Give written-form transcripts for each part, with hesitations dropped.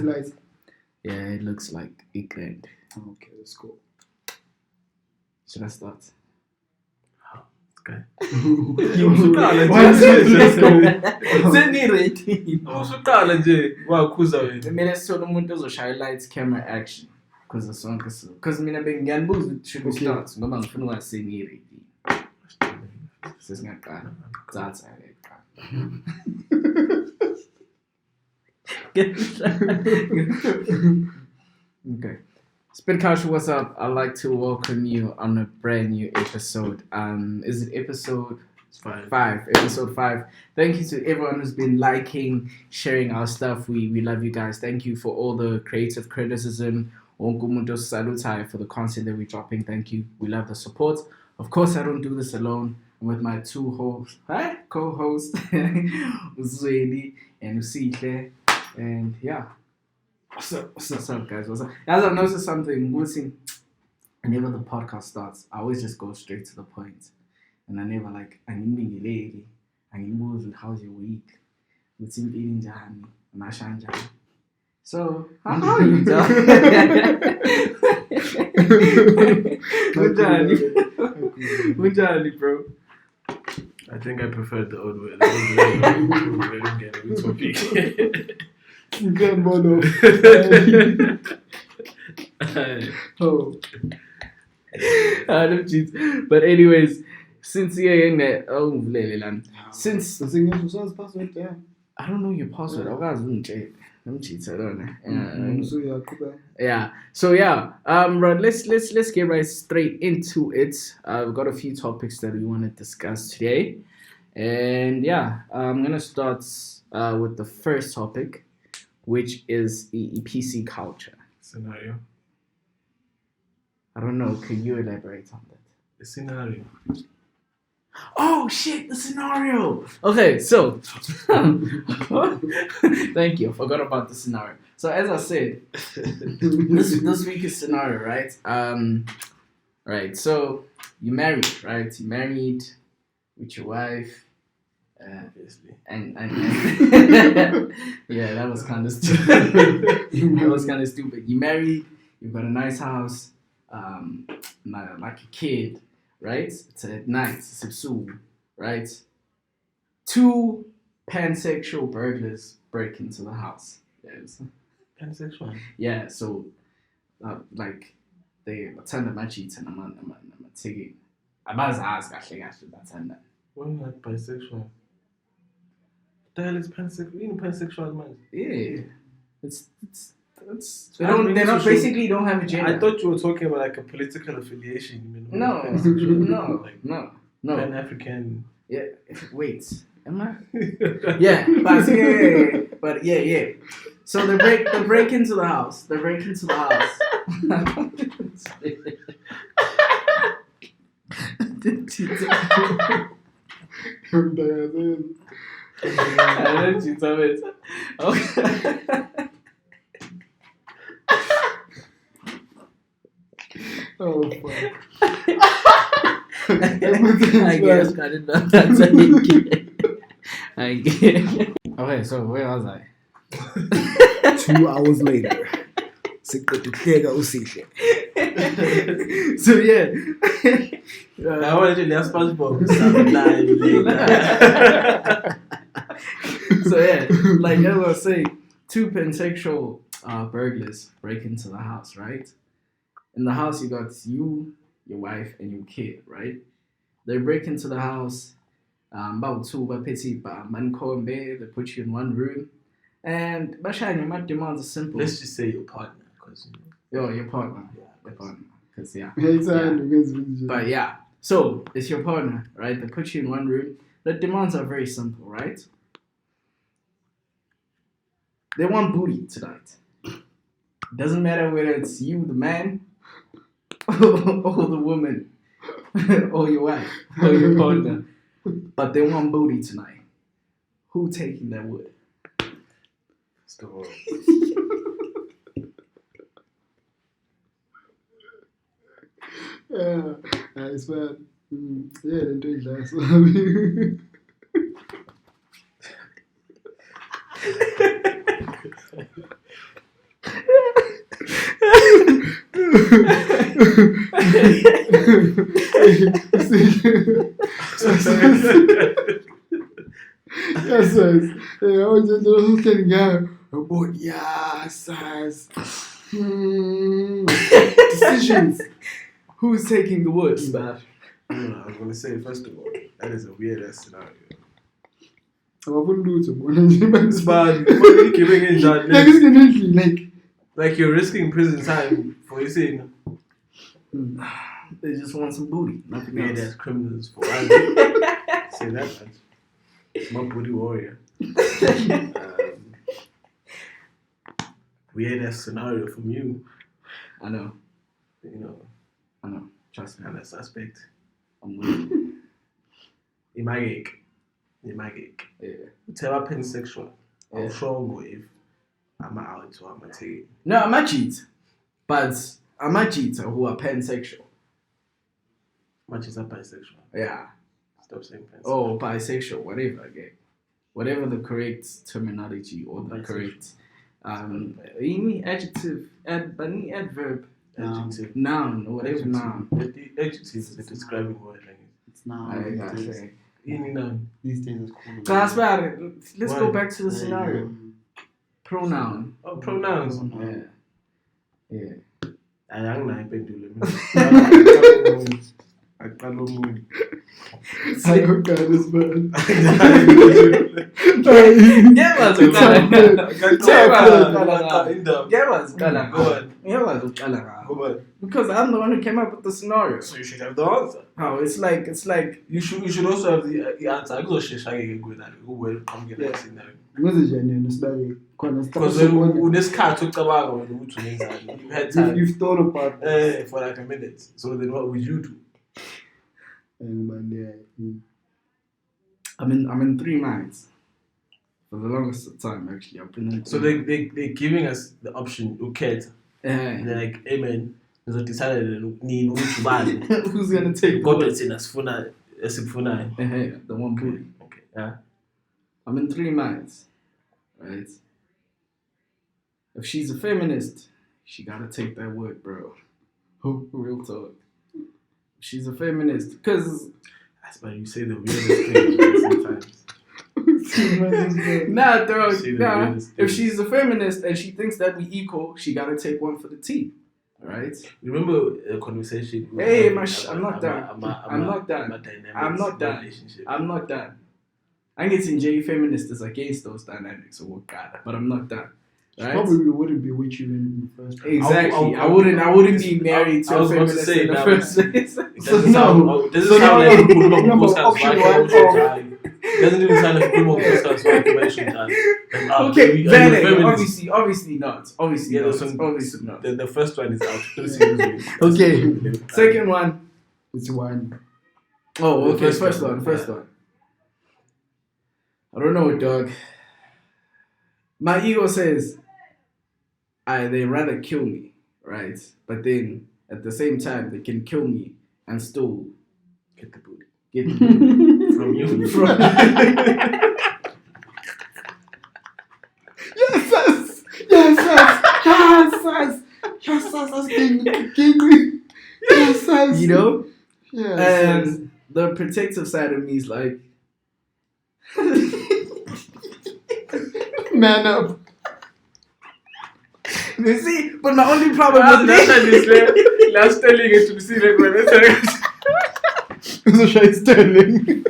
Lights. Yeah, it looks like a grand. Okay, let's go. Should I start? Okay. Usuqala nje wakhuza wena. Mina sithola umuntu ozoshaya lights camera action because sonke so. Because mina bengiyanbuza ukuthi should we start ngoba ngifuna ukwasengi ready. Sesingaqala. Zatha leqala. Okay. Spin Culture, what's up? I'd like to welcome you on a brand new episode. Is it episode 5? Episode 5. Thank you to everyone who's been liking, sharing our stuff. We love you guys. Thank you for all the creative criticism. For the content that we're dropping. Thank you. We love the support. Of course, I don't do this alone. I'm with my two co-hosts, Zweli and Sihle. And yeah. What's up, guys? What's up? As I've noticed something, whenever the podcast starts, I always just go straight to the point. And I never like, I need me lady, I need more with how's your week? What's in eating Jahani? Mashanja. So, how are you, John? Mujani, bro. I think I preferred the old way. We don't get a topic. Good mono. Oh. I don't cheat. But anyways, since you're in there, since I think you should password there. I don't know your password. I don't cheat. I'm cheating. I don't know. Yeah. So yeah. Right. Let's get right straight into it. We've got a few topics that we want to discuss today, and yeah, I'm gonna start with the first topic, which is PC culture. Scenario. I don't know. Can you elaborate on that? The scenario. Oh shit! The scenario. Okay, so thank you. I forgot about the scenario. So as I said, this week is scenario, right? Right. So you married, right? You married with your wife. Obviously. And yeah, that was kind of stupid. You married, you've got a nice house, like a kid, right? It's at night, it's at Zulu, right? 2 pansexual burglars break into the house. Yes. Pansexual? Yeah, so like they attend my cheats and I'm taking. Abazi kahle bathanda. Why not bisexual? The hell is pansexual? You know pansexual, man. Yeah, it's they don't basically don't have a gender. I thought you were talking about like a political affiliation. You know, no. Pan African. Yeah. Wait, am I? Yeah, but yeah. So they break into the house. They break into the house. Oh fuck. I guess I didn't know that's a I get. Okay, so where was I? 2 hours later. So yeah. I want to do SpongeBob. So yeah, like as I was saying, 2 pansexual burglars break into the house, right? In the house, you got you, your wife, and your kid, right? They break into the house. About 2 they put you in one room, and my demands are simple. Let's just say your partner, because your partner, because yeah. Yeah. But yeah, so it's your partner, right? They put you in one room. The demands are very simple, right? They want booty tonight. Doesn't matter whether it's you, the man, or the woman, or your wife, or your partner, but they want booty tonight. Who taking that wood? It's the world. Yeah, nice man. Yeah, they do it last. Yes, yes. I was just telling you about yes. Decisions. Who's taking the words, man? I was gonna say first of all, that is a weird ass scenario. I wouldn't do it. It's bad. What are you giving in that? Like Like you're risking prison time for you saying They just want some booty, nothing weird else. ass criminals for say that, man. My booty warrior. Weird ass scenario from you. I know. You know, Trust me. kind of suspect. I'm with you. Imagine. Yeah. Tell her pansexual. Yeah. I'm sure if I'm out to I'm take. No, I'm a cheat. But I'm a cheater who are pansexual. Much is a bisexual. Yeah. Stop saying pansexual. Oh, bisexual, whatever, okay. Whatever the correct terminology or the Bisexual. correct any adjective, adverb, Adjective. noun, or whatever Adjective. noun. The adjective is the describing word. Like it's now. I say. any noun. These days it's cool. That's about it. Let's go Why? back to the scenario. Pronoun. Oh, pronouns. Yeah. Ayang pendulum. Akalomuli. I don't get this, man. Because I'm the one who came up with the scenario. So you should have the answer. Oh, it's like You should also have the answer. I go share good at who will come get that scenario. Because with this car took the bag when you had time. You've thought about it. For like a minute. So then what would you do? I'm in 3 minds. For the longest time, actually, I've been in. So they're giving us the option. Okay, Yeah. they're like, hey man, there's a decided need which one. Who's gonna take God the is in us funa, funa. the one booty. Okay, yeah. I'm in 3 minds, right? If she's a feminist, she gotta take that word, bro. Real talk. If she's a feminist, because That's why you say the weirdest things sometimes. nah, bro, Say the nah. weirdest If things. she's a feminist and she thinks that we equal, she gotta take one for the team, right? Remember a conversation? Hey, I'm not done. I'm not done. I'm not done. Relationship. I'm not done. I'm getting J feminist is against those dynamics, or God, but I'm not done. Right? Probably wouldn't be with you in the first place. Exactly. I I wouldn't be married to I a was about to feminist say, in the nah, first place. Doesn't no. sound like a good option one. Doesn't even sound like a good podcast. Okay, Vanny, obviously not. Obviously Yeah, not. there's some- Obviously not. The first one is out. Okay. Second one. It's one. Oh, The okay. first First one, one. First yeah. one. I don't know, dog. My ego says, they rather kill me, right? But then at the same time, they can kill me and still Get the booty. get the booty From you. from. Yes, You know? Yes. And the protective side of me is like, Man up. you see? But my only problem with Last telling it to the scene So shy Sterling.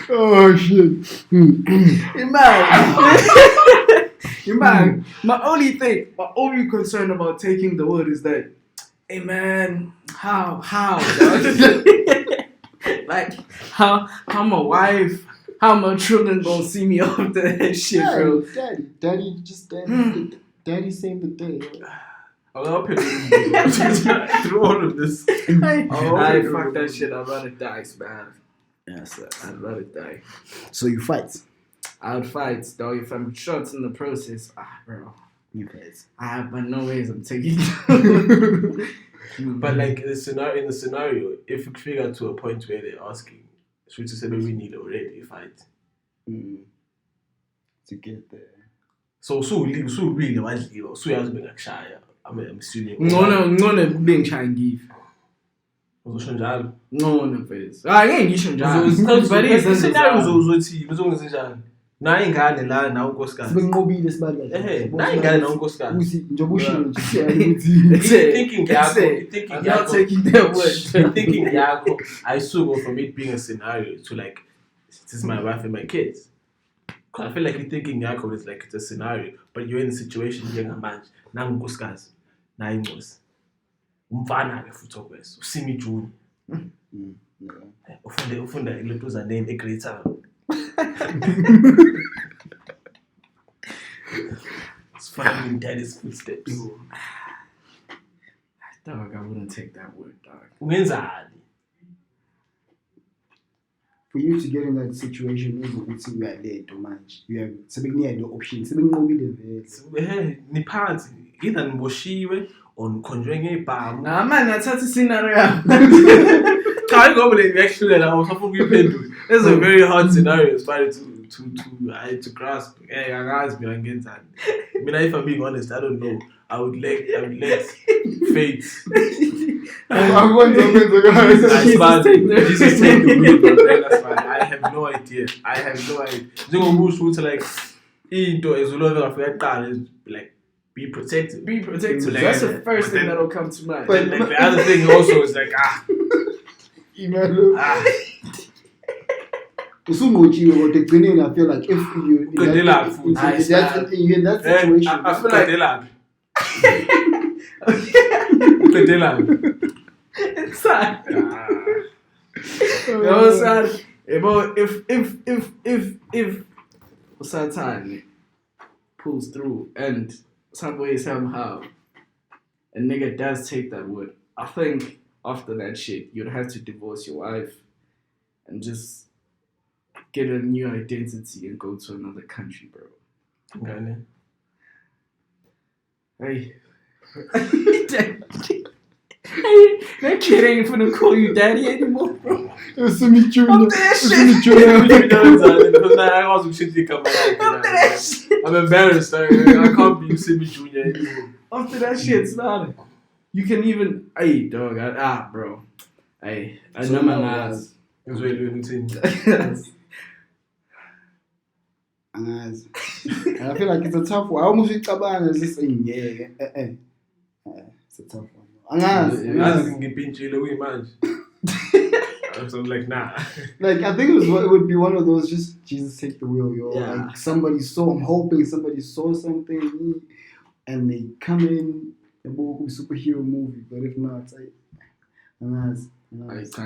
Oh shit. Man, my only concern about taking the word is that, hey man, how, dog? Like, how my wife, how my children gonna see me after that shit, bro? Daddy saved the day. I'll help him through all of this. I fuck that shit. I'd rather die, man. Yes. I'd rather die. So you fight. I'd fight, dog. If I'm shot in the process, bro. You guys. By no ways I'm taking. But like in the scenario, if you figure to a point where they're asking, should you say maybe we need already fight? to get there. So really wadliwa. Uyazi bengakushaya. I'm assuming. Ngcono bengishaya ngife. Uzosho njalo. Ngcono mfethu. Ngeke ngisho njalo. But scenario uzothi uzongenza njani? Nayi ingane la nawo unkosikazi. Sibenqobile sibali kahle. Nayi ingane nawo unkosikazi. Uthi njengoba ushilo nje siyale ukuthi Thinking yakho. Taking that word. Thinking yakho. I still go from it being a scenario to like, this is my wife and my kids. Cause I feel like you're thinking yakho is like it's a scenario, but you're in a situation njengamanje. Nangu unkosikazi. Nayi inkosi. Umfana ke futhi okwes. Usimi June. Ufunda ilotuza name eGreater. It's following in daddy's footsteps. Dog, I wouldn't take that word, dog. Ungenzani? For you to get in that situation, ukuthi uyalento manje. Sebekunika the option. Sebenqobile vele. Ni phansi. Either niboshiwe or nikhonjwe ngebhamu. Nah, man, nathatha scenario yami. Cha ngoba le actually la usafuna ukuyiphendula. It's a very hard scenario as far to grasp. Angazi mina ngenzani. Mina if I'm being honest, I don't know. I would let fate. I'm going to Jesus take the wheel. That's fine. I have no idea. Njengokusho ukuthi like into ezulove ngafika qala is like be protected. Like, that's the first thing that'll come to mind. But like, the other thing also is like Usungotshiwe kodwa egcineni I feel like if you in that situation I feel like inside. If Satan pulls through and some way somehow a nigga does take that word, I think after that shit you'd have to divorce your wife and just get a new identity and go to another country, bro. Okay. Hey. That kid ain't finna call you daddy anymore, bro. Simi Junior. I'm embarrassed. I can't be Simi Junior anymore. After that shit, it's not. You can even, hey, dog, bro. Hey, I know my ass. It's really anything. And I feel like it's a tough one. I almost think Taban is just saying, it's a tough one. So I'm like, nah. Like, I think it would be one of those just Jesus take the wheel, yo. Yeah. Like I'm hoping somebody saw something and they come in a superhero movie, but if not, it's like,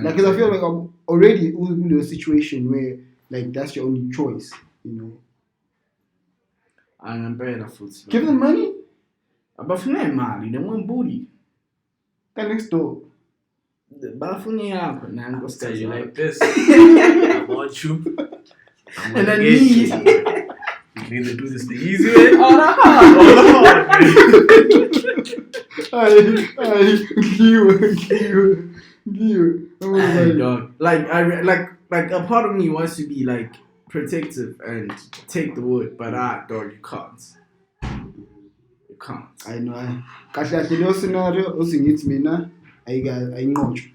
like, cause I feel like I'm already in a situation where like that's your only choice, you know. I'm better foot. Give them money. But for them, money, they want booty. That next door. But for me, I'm gonna tell you like this. I want you. I'm and then get you. You can either do this the easy way or the hard way. Dog. Like a part of me wants to be like protective and take the wood, but dog, you can't. You can't. I know. Kahle lo scenario usingithi mina ayinqotshwe.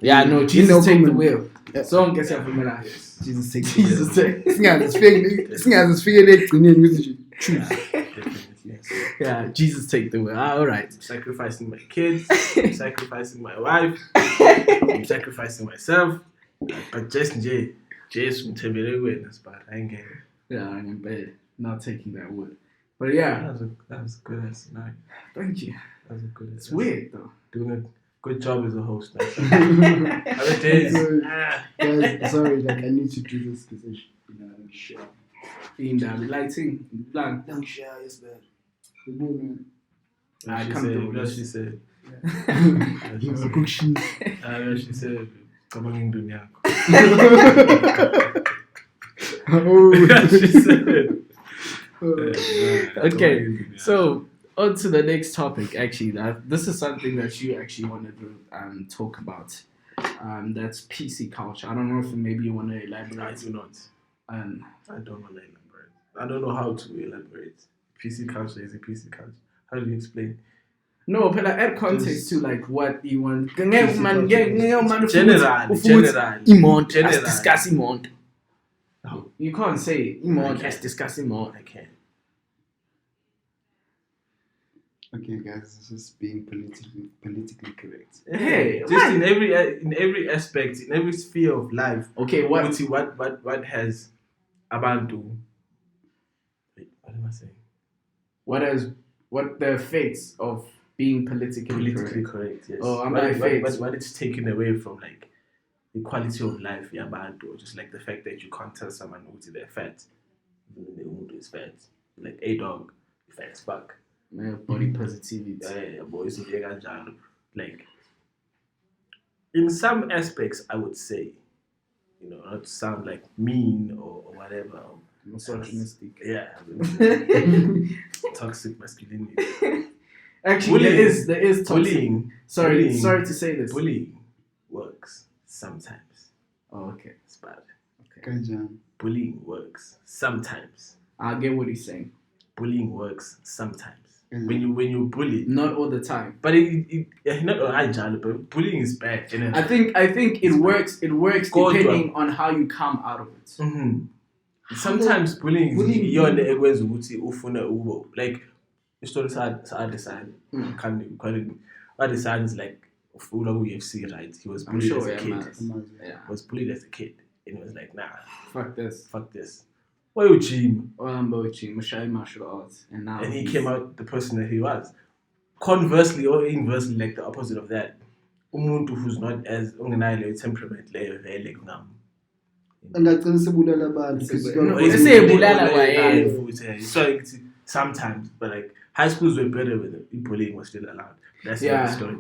Yeah, no, Jesus take the wheel. So I'm guessing from that. Jesus take the wheel. Singaze sifikele egcineni ukuthi choose. Yeah, Jesus take the wheel. All right. I'm sacrificing my kids, I'm sacrificing my wife, I'm sacrificing myself. But just mthembele wena but I ain't getting it. Yeah, I'm in bed. Not taking that wood. But yeah. That was good as night. Thank you. That was a good. It's weird though. Doing a good job as a host. Other days. Guys, sorry, like I need to do this because I'm sure. In the lighting, blank. Don't share, it's bad. I can't do what she said. She said, come on in dunya. She said. Okay, so on to the next topic. Actually, this is something that you actually wanted to talk about. That's PC culture. I don't know if maybe you want to elaborate or not. I don't want to elaborate. I don't know how to elaborate. PC culture is a PC culture. How do you explain? No, but add context to like what you want. General. Imont. Let's discuss Imont. No, you can't say Imont. Let's discuss Imont. I can't. Okay, guys, it's just being politically correct. Hey, just in every aspect, in every sphere of life. Okay, what has abantu? Wait, what am I saying? What the effects of being politically correct? Yes. Oh, what it's taken away from like the quality of life, yabantu, or just like the fact that you can't tell someone who's they're fat, even the wound is fat. Like a dog, fat as fuck. Body positivity. Yeah, boys like in some aspects, I would say, not to sound like mean or whatever. Misogynistic. Yeah. Toxic masculinity. Actually, bullying, there is toxic. Bullying. Sorry to say this. Bullying works sometimes. Oh, okay. It's bad. Okay. Bullying works sometimes. I get what he's saying. Bullying works sometimes. When you bully, not all the time. But but bullying is bad. I think it works. It works depending on how you come out of it. Mm-hmm. Sometimes bullying like the stories are decided. Our design is like UFC, right? He was bullied as a kid. Was bullied as a kid, and he was like, nah, fuck this. Why would gym? Martial arts, and he came out the person that he was. Conversely or inversely, like the opposite of that, umuntu who's not as ungenayile temperament leyo vele ngam. Sometimes, but like high schools were better when the bullying was still allowed. That's the story.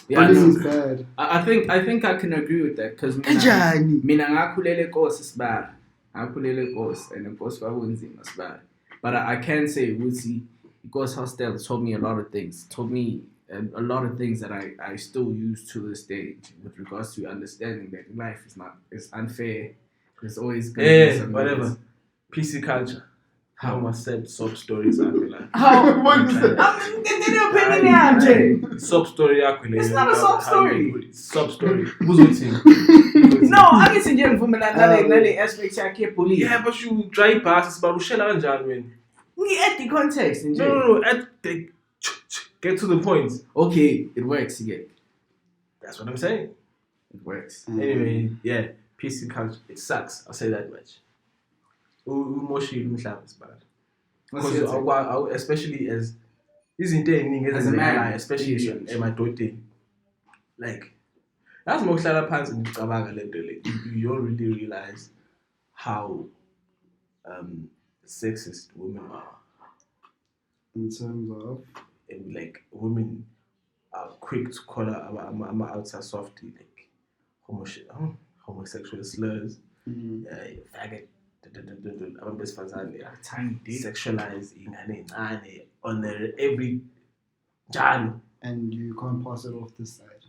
Yeah, no, is bad. I think I can agree with that because mina ngakhulele Nkosi sibara. Ngakhulele Nkosi and Nkosi kwakunzima sibara. But I can say ukuthi Nkosi Hostel taught me a lot of things. Taught me a lot of things that I still use to this day with regards to understanding that life is unfair. There's always going to be some whatever. PC culture. How much said sob stories are like? How? What is it? Sob story. It's not a sob story. Sob story. No, I guess in general, for me, that aspects I keep police. Yeah, but you drive past, but you shell on Janwin. At the context, in No. Get to the point. Okay, it works again. That's what I'm saying. It works. Anyway, yeah, PC culture. It sucks. I'll say that much. Especially as a man, especially my daughter, like that's more pants and you don't really realize how sexist women are. In terms of like women are quick to call out I'm outside softy, like homosexual slurs, faggot. Sexualizing on every Jan, and you can't pass it off this side.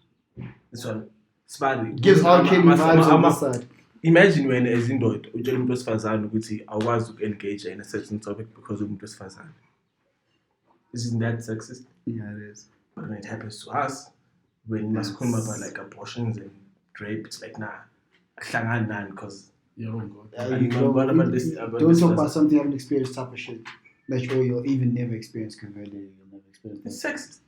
This one, Spanish gives all vibes on this side. Imagine when as in Dot, I was to engage in a certain topic because of Fazan. Isn't that sexist? Yeah, it is. But when it happens to us, when masculine about like abortions and rape, it's like nah, because. Don't talk about something you haven't experienced type of shit that you'll even never experience because you'll never experience that. It's sexist.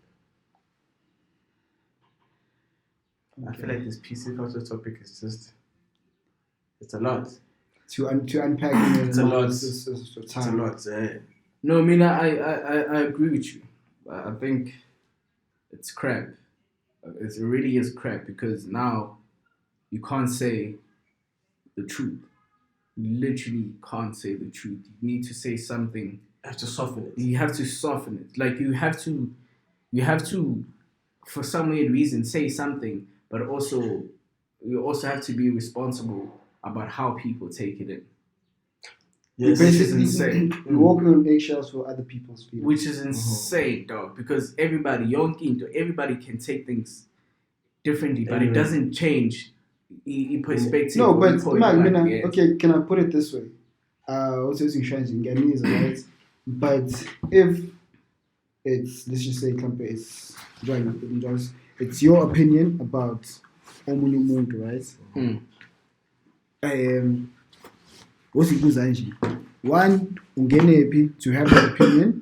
Okay. I feel like this PC culture topic is just it's a lot. To unpack it's a lot. It's a lot. No, Mina, I agree with you. I think it's crap. It really is crap because now you can't say the truth. You literally can't say the truth. You need to say something. You have to soften it. You have to soften it. Like you have to, for some weird reason, say something, but also you also have to be responsible about how people take it in. Yes, which is insane. You're walking on eggshells for other people's feelings. Which is insane, dog. Because everybody can take things differently, but it doesn't change perspective. No, but okay, can I put it this way? also using insurance in Ghanese, right? But if it's, let's just say, it's your opinion about omunye umuntu, right? What's it? One, ungenephi to have that opinion.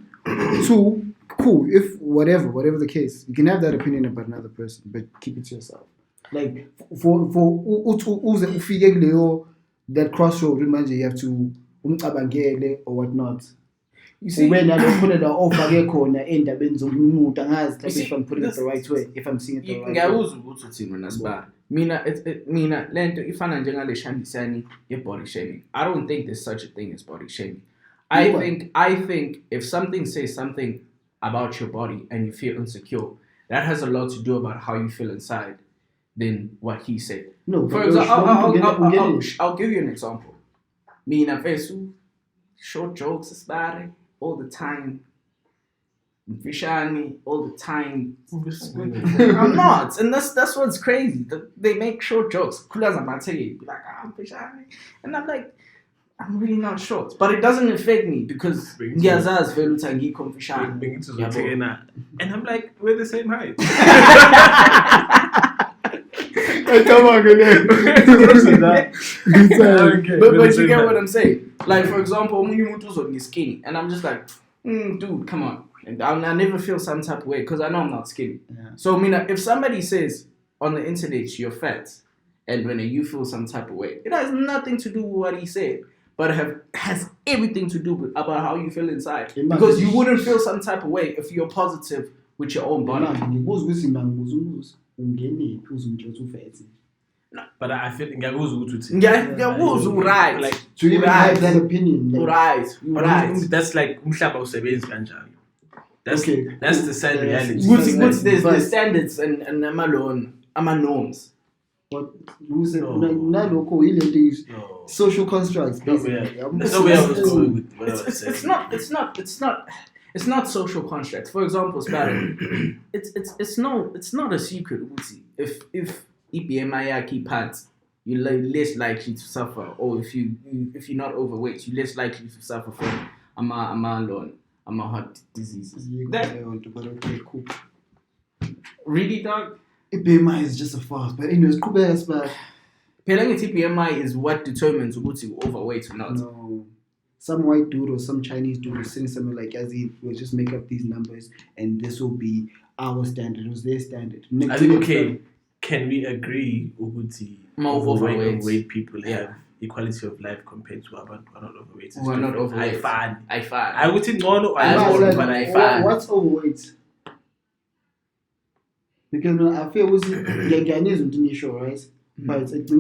Two, cool. If whatever the case, you can have that opinion about another person, but keep it to yourself. Like for ufike kuleyo that crossroad, imagine you have to umcabangele or whatnot. You see, when I don't put it off, I get corner end up in zomuntu angazi if I'm putting it the right way, if I'm seeing it the right way. Ngiyawuzwa ukuthi uthini nasibani. Mina lento ifana njengale shandisani ye-body shaming. I don't think there's such a thing as body shaming. I think if something says something about your body and you feel insecure, that has a lot to do about how you feel inside than what he said. No, for example, I'll give you an example. Mina fesu short jokes is bad all the time. Vishani all the time. I'm not, and that's what's crazy. They make short jokes. Kulaza mategi be like, I'm Vishani, and I'm like, I'm really not short, but it doesn't affect me because ngiyazaz vele uthi angikho mfishane. And I'm like, we're the same height. Come on, but you get what I'm saying. Like for example, umuntu is skinny, and I'm just like, dude, come on. And I never feel some type of way because I know I'm not skinny. Yeah. So if somebody says on the internet you're fat, and when you feel some type of way, it has nothing to do with what he said, but has everything to do about how you feel inside. Because you wouldn't feel some type of way if you're positive with your own body. No, but I feel right. Like to even have that opinion. Right. That's like umhlaba usebenzi kanjani. That's the sad reality. There's the standards and ama norms. But social constructs. It's not social constructs. For example, it's not a secret. If BMI pads, you're less likely to suffer, or if you're not overweight, you're less likely to suffer from heart diseases. Really, dog? BMI is just a farce, but anyways, but BMI is what determines whether you're overweight or not. No. Some white dude or some Chinese dude is saying something like, as if we'll just make up these numbers and this will be our standard. It was their standard. I think, okay, can we agree with overweight people have equality of life compared to our not overweight? Who are not overweight. I would think no, but I find. What's overweight? Because I feel was Ghanese on show, right? But that's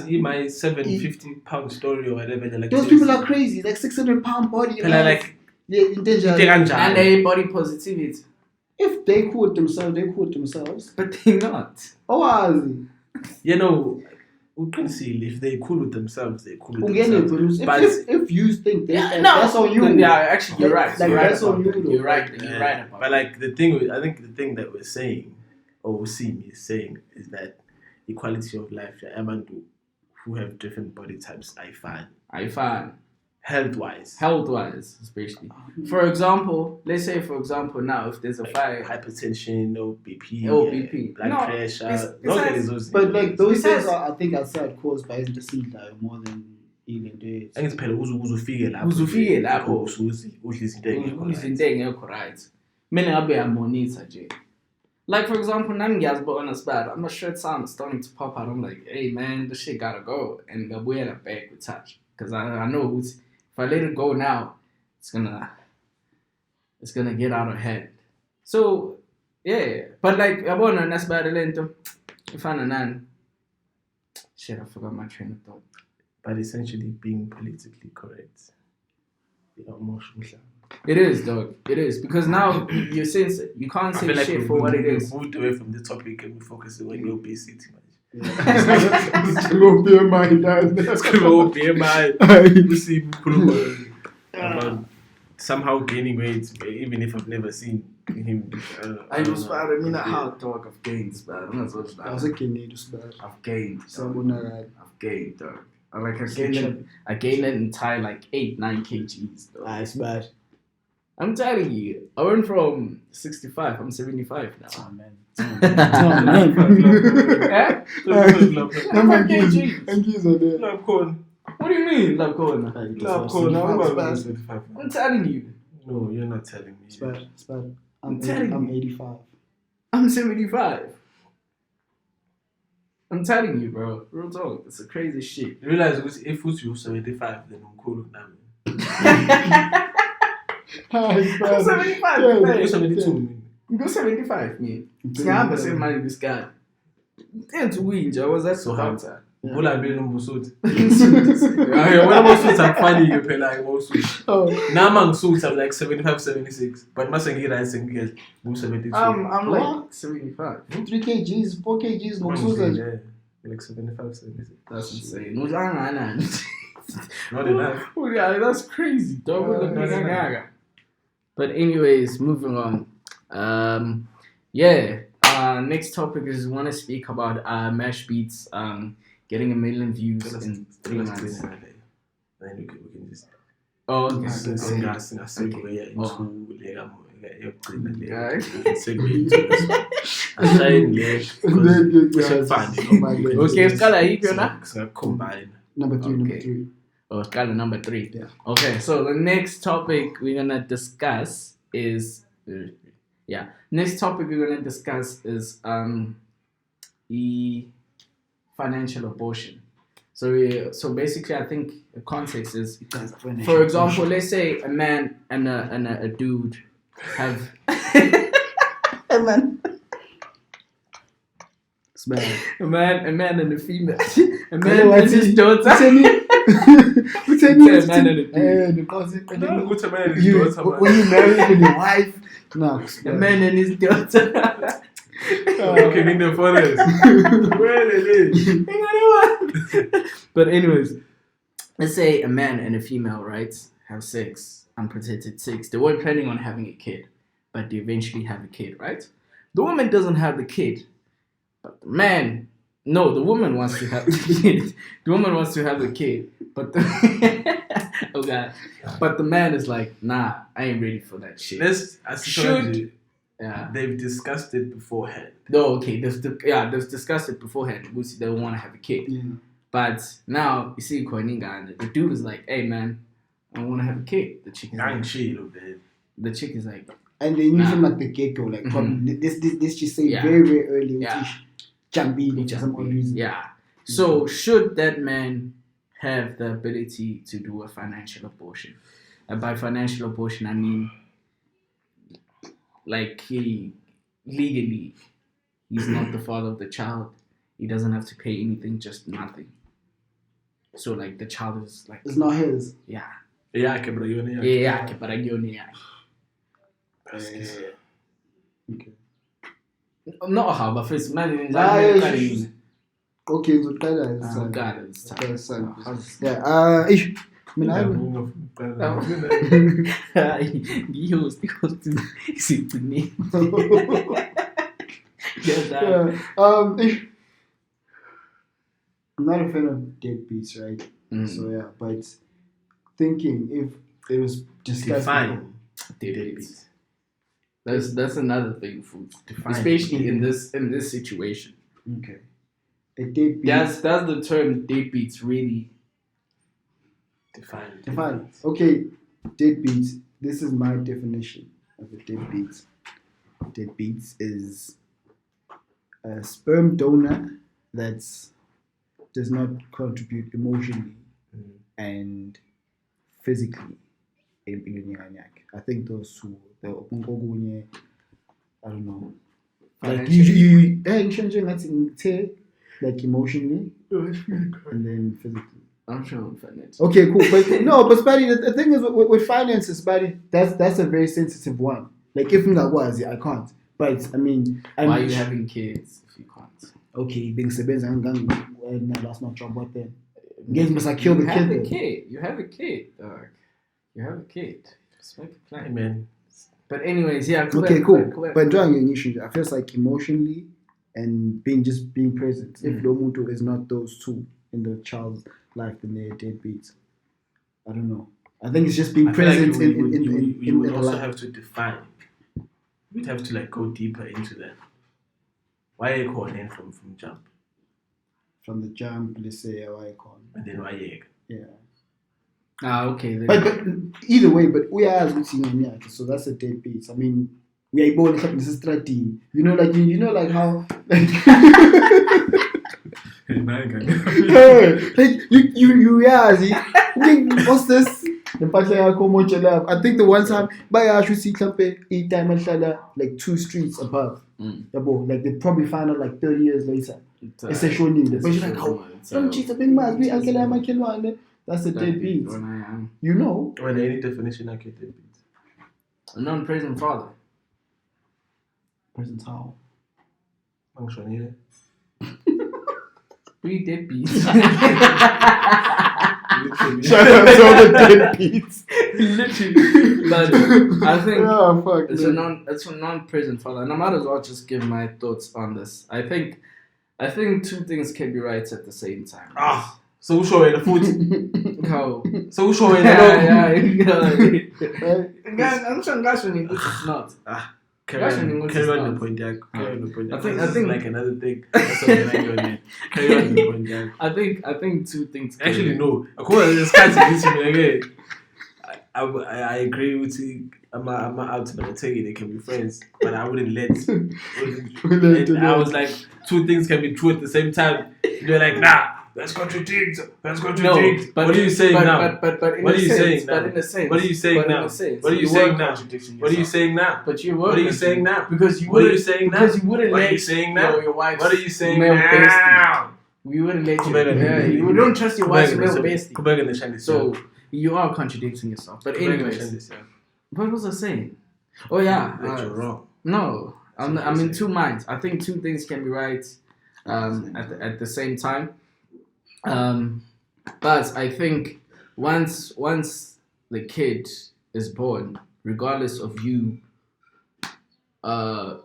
my 750-pound story or whatever. Like those people are crazy, like 600-pound body. Like in danger. And they body positivity. If they quote themselves, but they're not. Oh, you know, we can see if they're cool with themselves, they're cool with themselves. But if you think that's on you. Yeah, actually, you're right. Like that's on you. You're right. You're right about. But like I think the thing that we're saying, or is saying, is that equality of life, who have different body types, I find. Health-wise, especially. For example, let's say, now, if there's a fire, hypertension, BP, blood pressure, but like those things are, I think, outside caused by the seed more than even days. I think it's uzufike lapho udla izinto engekho right. Mina ngabe monitor nje. Like for example, I'm not sure it sounds starting to pop out. I'm like, hey man, this shit gotta go, and ngabuyela back with touch because I know if I let it go now, it's gonna get out of hand. So yeah, but like yabona nasibara lento ifana nani. Shit, I forgot my train of thought. But essentially being politically correct. It is, dog. It is because now you're saying you can't say shit like for what it is. We moved away from the topic and we focus on your obesity. It's gonna be BMI. We see people somehow gaining weight, even if I've never seen him. I just mean how talk of gains, but I'm not so bad. I was a kid, I've gained. I've gained, dog. Like I gained an entire like 8-9 kgs. Though. It's bad. I'm telling you, I went from 65. I'm 75 now. Oh man. Eh? Number kgs. kgs are there. Love corn. What do you mean, love corner? Love corn. I'm telling you. No, you're not telling me. It's bad. I'm telling I'm you. 85. I'm 75. I'm telling you, bro. Real talk. It's a crazy shit. You realize if you're 75, then I'm cool with that. I'm 75. You're 72. Go 75, man. Ngihamba semali kusikali. Into winja was that so hard. Bula bele nombusuthi. Yeah, when I'm suits I'm funny you pay like most suits. Now I'm suits I'm like 75 76, but must get right singing 72. I'm like 75. 3 kgs, 4 kgs ngokusuza. Like 75 76. That's insane. Not enough. Oh yeah, that's crazy, dog. But anyways, moving on. Next topic is we want to speak about Mashbeatz getting 1 million views in 3 months. Then we can just Okay. Number three. Oh, color number 3. Yeah. Okay, so the next topic we're gonna discuss is the financial abortion. So basically, I think the context is, for example, let's say a man and a dude have a man and a female, a man and his daughter. When you marry with your wife, no. A man and his daughter. Okay, in the forest. But anyways, let's say a man and a female, right, have sex, unprotected sex. They weren't planning on having a kid, but they eventually have a kid, right? The woman doesn't have the kid, but the woman wants to have the kid. The woman wants to have the kid, but but the man is like, nah, I ain't ready for that shit. They've discussed it beforehand. No, okay, they've discussed it beforehand. They want to have a kid. Yeah. But now, you see, the dude is like, hey man, I want to have a kid. The chick is like, and they knew from like the get-go, like this she say very, very early, Jambi for some odd reason. Yeah. So should that man have the ability to do a financial abortion? And by financial abortion, I mean like legally he's not the father of the child. He doesn't have to pay anything, just nothing. So like the child is like, it's not his. Yeah. Okay. No, but first man okay, so I'm not a fan of deadbeats, right? So yeah, but thinking if it was discussed, deadbeats. That's another thing, especially in this situation. Okay, a deadbeat. That's the term deadbeats really define. Okay, deadbeats. This is my definition of a deadbeat. Deadbeats is a sperm donor that does not contribute emotionally and physically. I think those two, I don't know. Like you like emotionally and then physically. I'm sure on finance. Okay, cool. But Spidey, the thing is with finances, Spidey, that's a very sensitive one. Like if I was, I can't. But I mean, why are you having kids if you can't? Okay, being Sebenza and that's not job. What then? Guess must I kill the kid? You have a kid, dog. You have a kid. Just make a plan, man. But anyways, yeah. Okay, cool. But drawing an issue, I feel like emotionally and being present. If Lomuto is not those two, in the child's life than they're deadbeats. I don't know. I think it's just being I feel like present you would the also life. have to define. You'd have to like go deeper into that. Why are you calling in from jump? From the jump, let's say why I call. And then why you? Yeah. Okay. Then. But either way, but we are so that's a deadbeat. I mean, we are born in this strategy. You know, like like how like like you see, what's this? I think the one time by I should see each time like 2 streets above. Like they probably find out like 30 years later. It's a show need. But you're like, how some cheats are being mad, we uncle and my kid. That's a deadbeat. You know? Well, any definition I get deadbeat. A non-present father. Present how? I'm sure you. We deadbeats. Literally. Shout out to all the deadbeats. Literally. But I think fuck, it's a non-present father. And I might as well just give my thoughts on this. I think 2 things can be right at the same time. So who show the food? How? So who show the I'm sure it's not. Carry on the point, Jack. I think like another thing. That's what carry on the point, Jack. I think 2 things. Actually, no. Of course, it's kind of again. I agree with you. I'm not out to tell you they can be friends, but I wouldn't let. I was like, 2 things can be true at the same time. You're like, nah. That's contradict. No, but what are you saying now? But what are you saying now? But in a sense. What are you saying now? What are you saying now? What are you saying now? But you were. What are you saying now? Because you What are you wouldn't. saying now? Because you wouldn't What are let you saying now? your wife's What are you saying male now? bestie. We wouldn't let you. You don't trust your wife's male bestie. So you are contradicting yourself. But anyways, what was I saying? Oh yeah, you're wrong. No, I'm in 2 minds. I think 2 things can be right at the same time. But I think once the kid is born, regardless of you who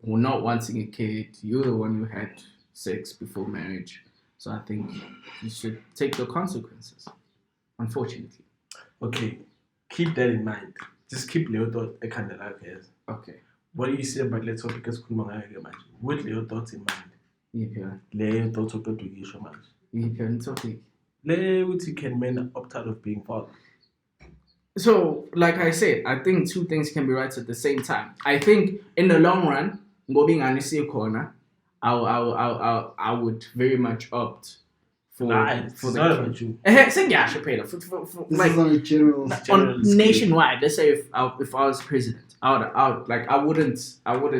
not wanting a kid, you're the one who had sex before marriage. So I think you should take the consequences, unfortunately. Okay, keep that in mind. Just keep Leo thought a kind of like this. Okay. What do you say about let's talk because with Leo thoughts in mind? Yeah. Leo thoughts of education man. It's okay. Leo can men opt out of being father. So, like I said, I think 2 things can be right at the same time. I think in the long run, being an corner, I would very much opt for the not about you. This is on a general nationwide. Let's say if I was president, I wouldn't enforce. I would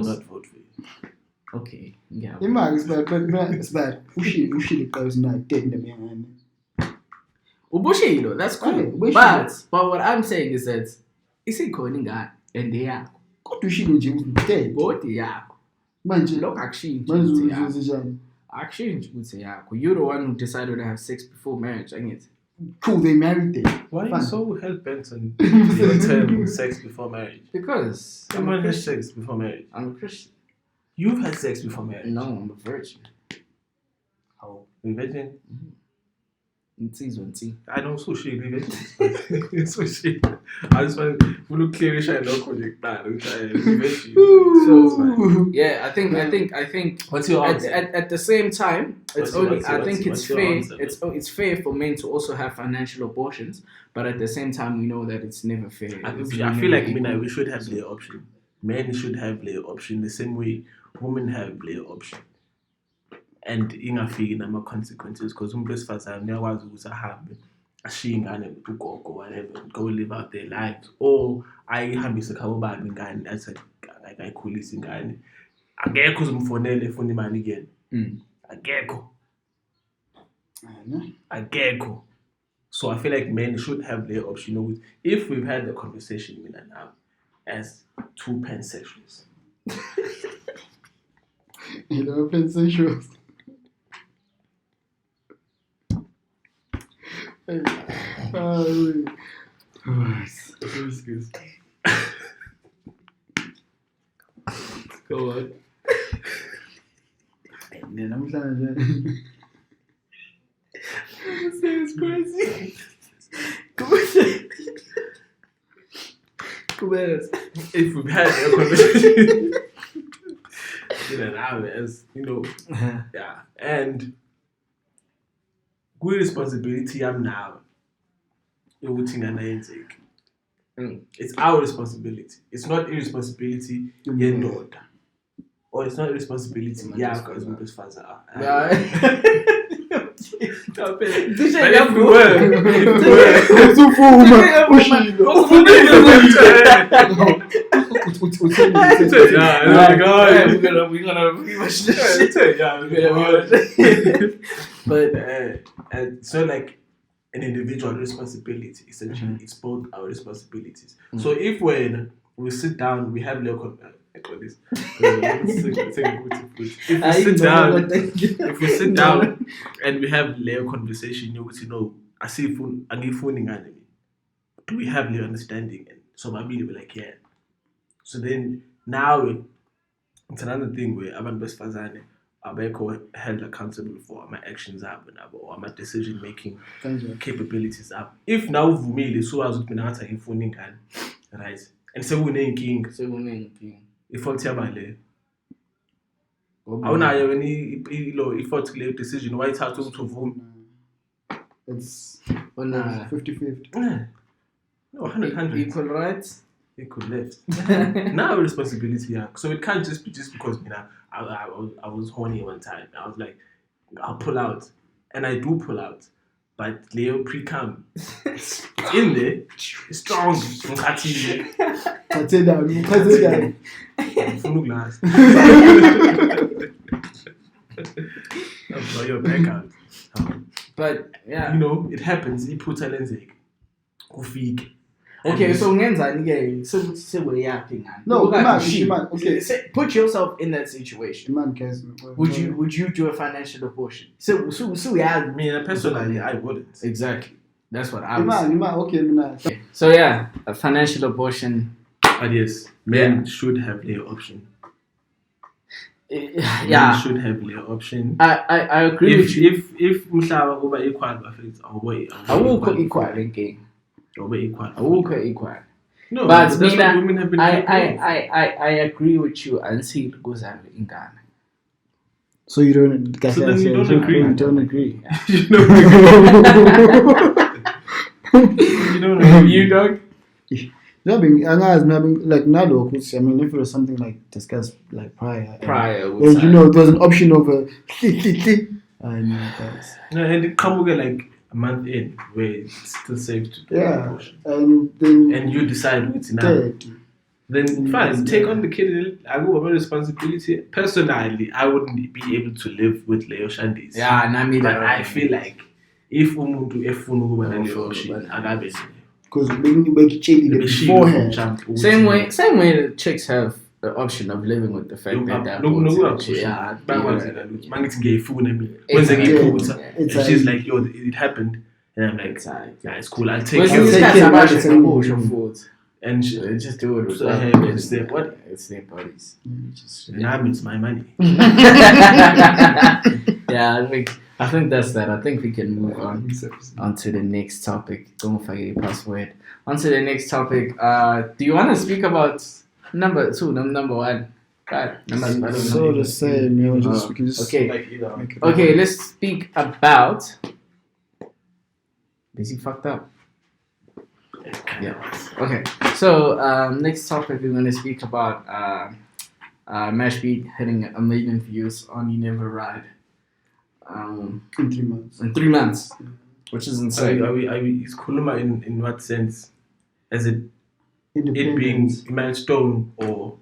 not vote for you. Okay, yeah. It's bad. Ushi goes not dead in the man. Ubushi, that's cool. But what I'm saying is that it's a calling guy and they are. Go to Ushi dead. Both yeah. Look, actually, you're the one who decided to have sex before marriage, ain't it? Cool, they married them. Why are you so hell-bent on your term sex before marriage? Because someone has sex before marriage. I'm a Christian. You've had sex before marriage? No, I'm a virgin. How? A virgin? Mm-hmm. I know sushi, virgin. Sushi. I just want to clear it. So yeah, I think. What's your answer? At the same time, it's fair for men to also have financial abortions, but at the same time, we know that it's never fair. I feel like we should have the option. Men should have the option the same way women have the option. And ingafiki nama consequences because umuntu wesifazane uyakwazi ukuthi ahambe ashiye ingane ugogo whatever go live out their lives or ayihambise khabo bani ingane athi akayikhulisa ingane akekho uzumfonela efuna imali again akekho. So I feel like men should have their option. If we've had the conversation now as 2 pansexuals. You know, pansexuals. Go on. And then I'm trying to If we had a conversation in an hour, as you know, yeah, and good responsibility I'm now. It's our responsibility. It's not irresponsibility. Or it's not irresponsibility. Yeah, because we're just father. But if we we're gonna rewatch this shit. But it's not like an individual responsibility. Essentially, it's both our responsibilities. So if when we sit down, we have little if we sit down and we have layer conversation, you know, I see phone, I need phoning at me. Do we have layer understanding? And so my be like, yeah. So then now it's another thing where I'm best fazane. I'm held accountable for my actions up or my decision making capabilities up. If now vumile so as with me phoning right? And so we king. If I tell my lay, I don't have any decision. Why it's hard to vote? It's 50-50. No, 100. Equal rights, equal left. Now responsibility, yeah. So it can't just be because I was horny one time. I was like, I'll pull out, and I do pull out. But Leo pre-cum in there, strong. Cut it down. Full glass. Blow your back out. But yeah, you know it happens. He put a lens. Okay, so so we're acting. No, man, okay. Put yourself in that situation. Man cares. Would you do a financial abortion? So yeah. Me personally, I wouldn't. Exactly. That's what I was. Okay. So yeah, a financial abortion. But yes, men should have their option. Yeah, men should have their option. I agree with you. If Mushawa over equal affects our way, I will go equal again. Over equal. I will go equal. No, but that's what women have been. I agree with you until it goes out in Ghana. So you don't. So then you don't agree. You don't agree. You don't agree. You don't. I mean, like Nado, I mean, if it was something like discussed like prior, and, you know, it was an option of a and and it come with like a month in where it's still safe to do abortion. And you decide what's enough. Then fine, take on the kid. I go about responsibility. Personally, I wouldn't be able to live with Leo Shandis. Yeah, but I feel like if umuntu efuna ukuba naleyo option, akabe. Because beforehand. Same way the chicks have the option of living with the fact that and she's like, yo, it happened, and I'm like, yeah, it's cool, I'll take it. And just do it. It's their body. It's their bodies. Now it's my money. Yeah, I think that's that. I think we can move on to the next topic. Don't forget your password. On to the next topic. Do you want to speak about number 2, number 1? God, so the same. You know, we can just okay. Let's speak about. Is he fucked up? Yeah. Okay. So next topic we're gonna speak about Mashbeatz hitting 1 million views on You Never Ride. In 3 months. In 3 months, which is insane. Are we is Kuluma in what sense? Is it being a milestone, or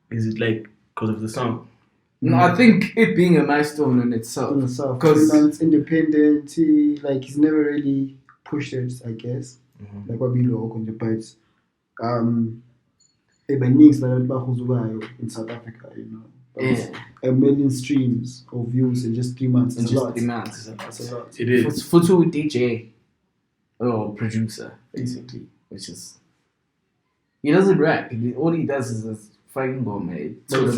is it like because of the song? No, I think it being a milestone in itself. Because 3 months independent, he's never really pushed it, I guess. Like what we look on the pipes. In South Africa, you know. Yeah. 1 million streams of views in just 3 months. In just 3 months. That's a lot. It is. For two DJ or producer, basically, which is he doesn't rap. All he does is a fucking bomb, mate. That's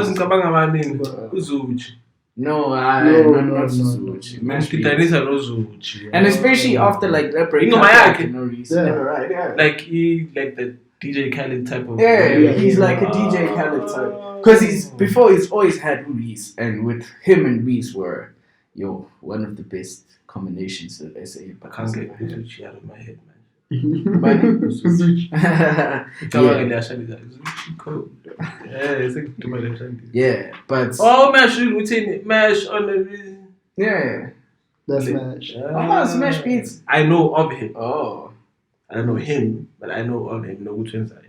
Nkabanga Mani. Uzuj. No, No, not no. Suzuchi. Mashbeatz. Gitarista no Zuchi. And especially after like that break, Ingo Mayake. no reason. Yeah. Right, yeah. Like the DJ Khaled type of. Yeah, Yeah, he's yeah. like a DJ Khaled type. Because he's always had Reese, and with him and Reese were, one of the best combinations that SA. I can't get Zuchi out of my head, man. But Zuchi code. Yeah, it's like too much. yeah, but Oh, mash on the. yeah. That's Smash. Oh, Smash Beats. I know of him. Oh. I don't know him, but I know of him. No, which ones are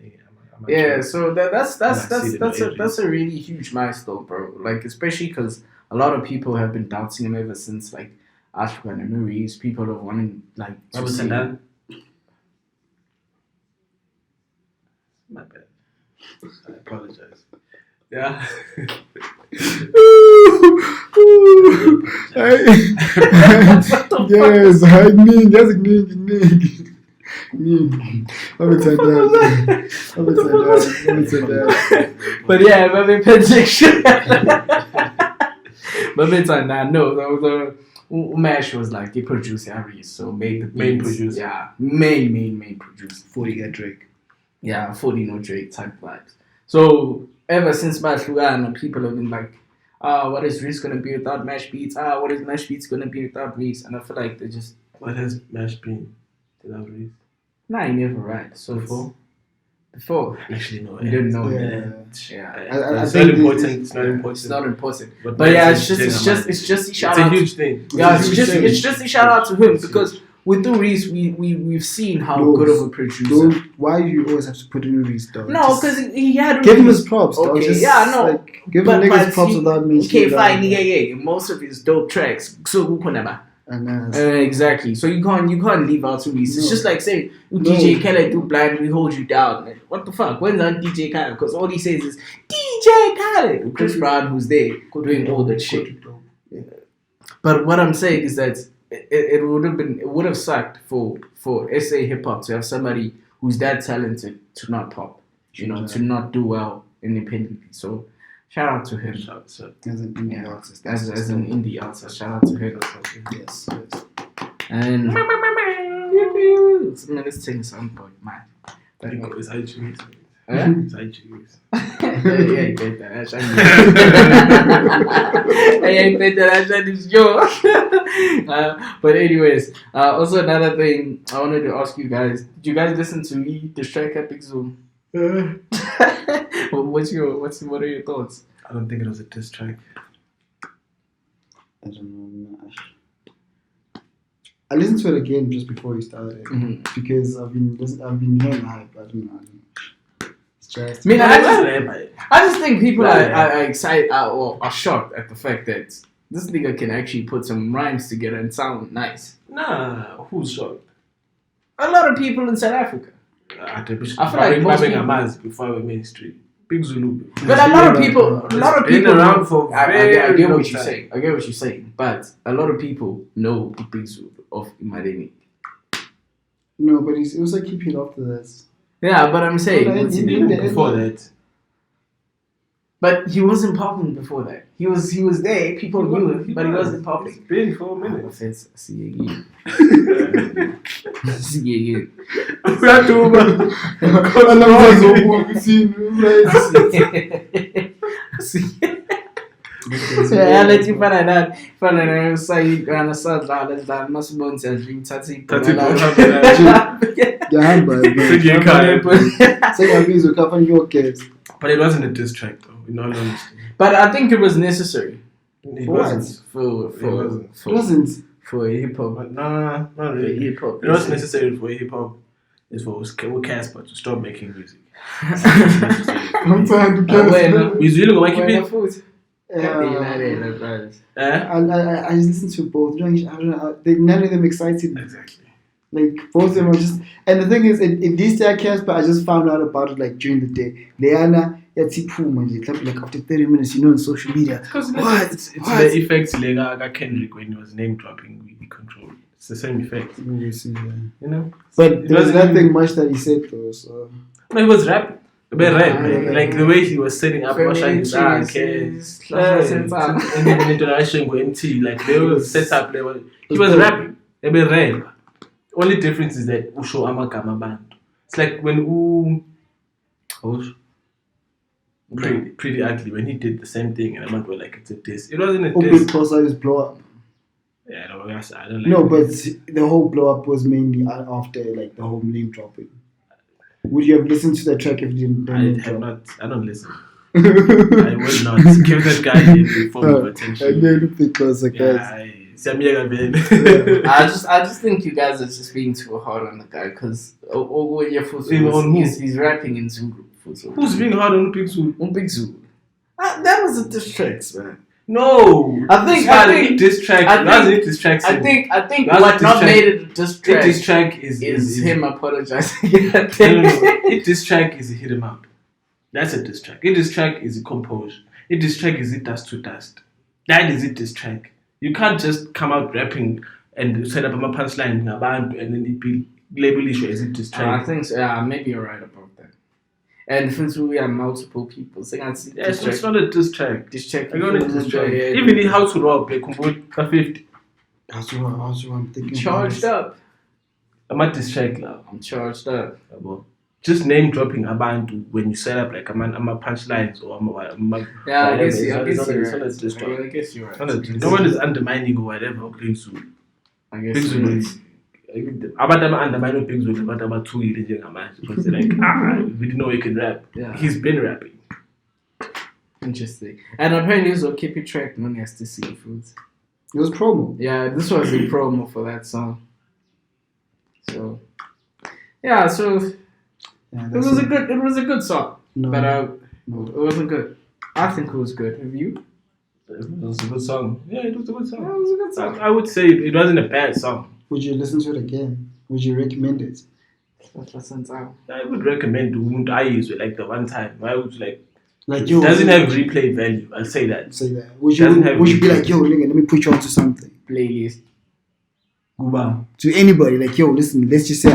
Yeah, so that's a a really huge milestone, bro. Like especially because a lot of people have been doubting him ever since like Africa and Maurice. People have wanted like to see him. My bad. I apologize. Yeah. Yes, I need. Yes, need. I'm But yeah, my prediction. But no, Mash was like the producer Aries, so made the Main beats. producer. Yeah, main producer. 40 got Drake. Yeah, 40 no Drake type vibes. So ever since Mashbeatz, people have been like, what is Reese gonna be without Mashbeatz? What is Mashbeatz gonna be without Reese? And I feel like they just What has Mash been without Reese? nah, you never right. So before Actually, no. you didn't know. Yeah. It's I not think important. It's not It's important. not important. But yeah, it's just a shout It's a out. huge thing. Yeah, it's just a shout out to him because with the Reese, we've seen how good of a producer. Why do you always have to put in Reese though? No, because he had give him his props. Though. Okay, Just, yeah, no. like, give him niggas props without me. Okay, fine, yeah. Most of his dope tracks. So who can never? Exactly. So you can't leave out to Reese. It's No. just like saying DJ Khaled do blind, we hold you down. Like, what the fuck? When's that DJ Khaled? Because all he says is DJ Khaled. Chris Brown, who's there doing all that shit. But what I'm saying is that it would have sucked for SA hip hop to have somebody who's that talented to not pop, to not do well independently. So shout out to him. As an indie artist. As an indie artist, shout out to him. Yes. And let's take some point, man. It's iTunes. Huh? It's iTunes. Yeah, you bet that. I bet that is yours. But anyways, also another thing I wanted to ask you guys: did you guys listen to the track Epic Zoom? What are your thoughts? I don't think it was a diss track. I don't know. I listened to it again just before you started because I've been hearing hype. I don't know. It's just. I mean, I just think people are excited or are shocked at the fact that this nigga can actually put some rhymes together and sound nice. Nah, who's shocked? A lot of people in South Africa. I feel like most people- Amaz before we mainstream. Big Zulu. But a lot of people been around for I very get long what you're time. saying. I get what you're saying. But a lot of people know the Big Zulu of Imadeni. No, but he's also keeping it after that. Yeah, but I'm saying. Before that. But he wasn't popping before that. He was there. People knew him, but he wasn't popping. It's been for a minute. See you again. See you again. Yeah, let you find that. Say, and I said that must be one says you tatty. But it wasn't a diss track though, in all honesty. But I think it was necessary It What? wasn't. It wasn't. for hip hop. But nah, not really. Hip hop. It was necessary for hip hop. It's for Casper to stop making music. I'm trying to Bueno. We really go back Bueno, keep food. I just listened to both. I don't know. None of them excited me. Exactly. Like both of them are just. And the thing is, in these days, but I just found out about it like during the day. Leana, like after 30 minutes, on social media. Because What? it's What? the effects Lega Kendrick when he was name dropping We Control. It's the same effect, You see, yeah. you know? But It there was wasn't nothing much that he said though. So No, he was rapping. Like the way he was setting up Washington, and then international MT, like they were set up. He was rapping. Only difference is that Usho Amakama band. It's like when pretty ugly when he did the same thing and I'm like it's a diss. It wasn't a diss. Because blow up. Yeah, no, I don't like. No, but the whole blow up was mainly after like the whole name dropping. Would you have listened to that track if you didn't? I don't listen. I will not give that guy any form of attention. I know because guys. I just think you guys are just being too hard on the guy because he's rapping in Zulu. Who's being hard on Big Zulu? Big Zulu. That was a diss track, man. No, I think diss track. I think what not made it a diss track. Diss track is him apologizing. No. Diss track is a hit him out. That's a diss track. A diss track is a composure. A diss track is it dust to dust. That is it diss track. You can't just come out rapping and set up a punchline and then it be label issue as it diss track. I think so. Yeah, maybe you're right about that. And since we have multiple people, so it's not a diss track. Diss track. Even in How to Rob, they convert 50. That's what I'm thinking. Charged up. I'm at diss track now. I'm charged up. Just name dropping a band when you set up like I'm a punchlines or I guess you're right. No one is undermining or whatever. I guess you're right. About them undermining Big Zulu, but about 2 years because they're like, we didn't know he can rap. Yeah. He's been rapping. Interesting. And apparently this will keep it track. No one has to see foods. It was promo. Yeah, this was the promo for that song. So yeah, it was a good song. No, but it wasn't good. I think it was good. Have you? It was a good song. Yeah, it was a good song. Yeah, it was a good song. I would say it wasn't a bad song. Would you listen to it again? Would you recommend it? I would recommend Won't I use it like the one time. I would like it doesn't have replay value. I'll say that. Would you be like, yo, nigga, let me put you onto something? Playlist. To anybody, like, yo, listen, let's just say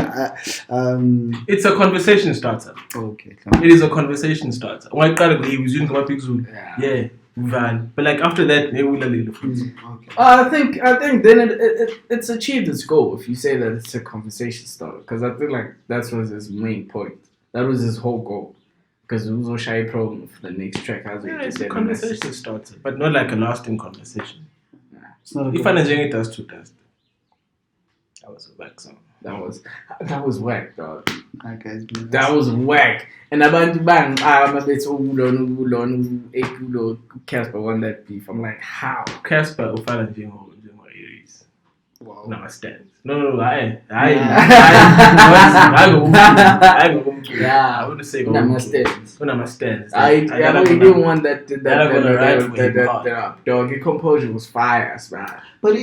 it's a conversation starter. Okay. It is a conversation starter. Why can't he was using my Big Zulu? Yeah. But like after that, they will okay. I think then it's achieved its goal if you say that it's a conversation starter, because I feel like that was his main point. That was his whole goal. Because it was a shy problem for the next track. It's a conversation starter, but not like a lasting conversation. It's not. If I it does to dust. That was a whack song. That was whack, dog. That was whack. And abantu bang it's ulon ekulo Casper won that beef. I'm like, how? Casper ufana njengo Aries. Wow. No, stands. No, I wouldn't say go. Stands. I didn't want that dog. Your composure was fire, man. But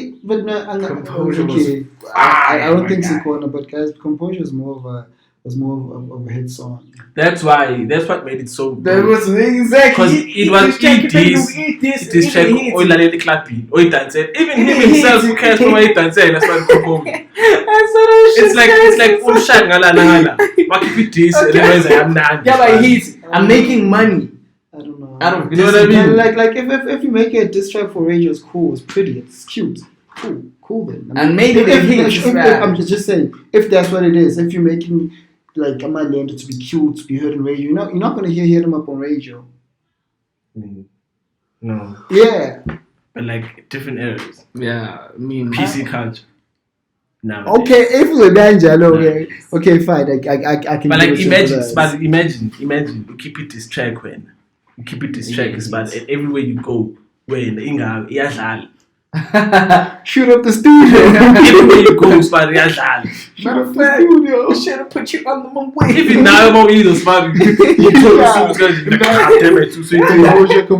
composure was I don't think so, corner, but guys, composure was more of a hit song. That's what made it so good. That was exactly because it was this track or the clapping or dance. Even him himself who cares for it dance. That's what composing. It's like full shangala. Yeah, but I'm making money. I don't know. You know what I mean? Like if you make a diss track for radio, it's cool, it's pretty, it's cute. Cool then. And maybe I'm just saying, if that's what it is, if you're making like a man to be cute, to be heard on radio, you're not gonna hear them up on radio. No. Yeah. But like different eras. Yeah, I mean PC culture. No. Okay, if we're danger, okay, fine. I can. But like imagine, you keep it this track is but everywhere you go, when Inga Yashal. Shoot up the studio. Everywhere you go, Spad Yashal. Shoot up the studio. Should have put you on the way. Even now, I'm either Spad. You told the students,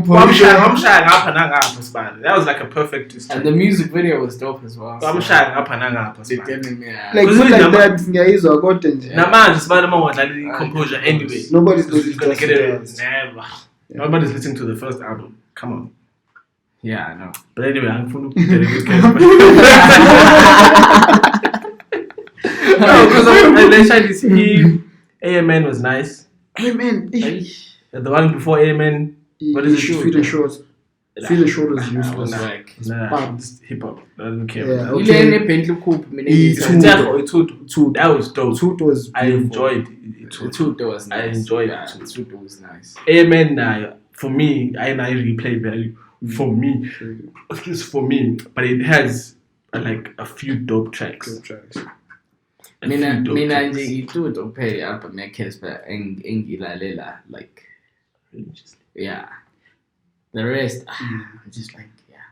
I'm shying up and up, Spad. That was like a perfect twist. And the music video was dope as well. I'm shying up and up, like good like that. Yeah, he's a content. Naman just man want like composure anyway. Nobody's gonna get it. Never. Nobody's listening to the first album. Come on. Yeah, I know. But anyway, I'm full of No, because I mentioned this. AMN was nice. Amen. The one before Amen. What is it? Sweet and Short. Sweet and Short was useless. Nah, just hip hop. I don't care. Yeah, about Ile Bentley Coupe that. That was dope. Toot was I enjoyed it. Tuto was nice. I enjoyed yeah, it. Tuto was nice. Amen. For me, I replay value. For me, it's for me, but it has like a few dope tracks. Mina nje ituto pay album yakhe engilalela like yeah. The rest I'm just like yeah.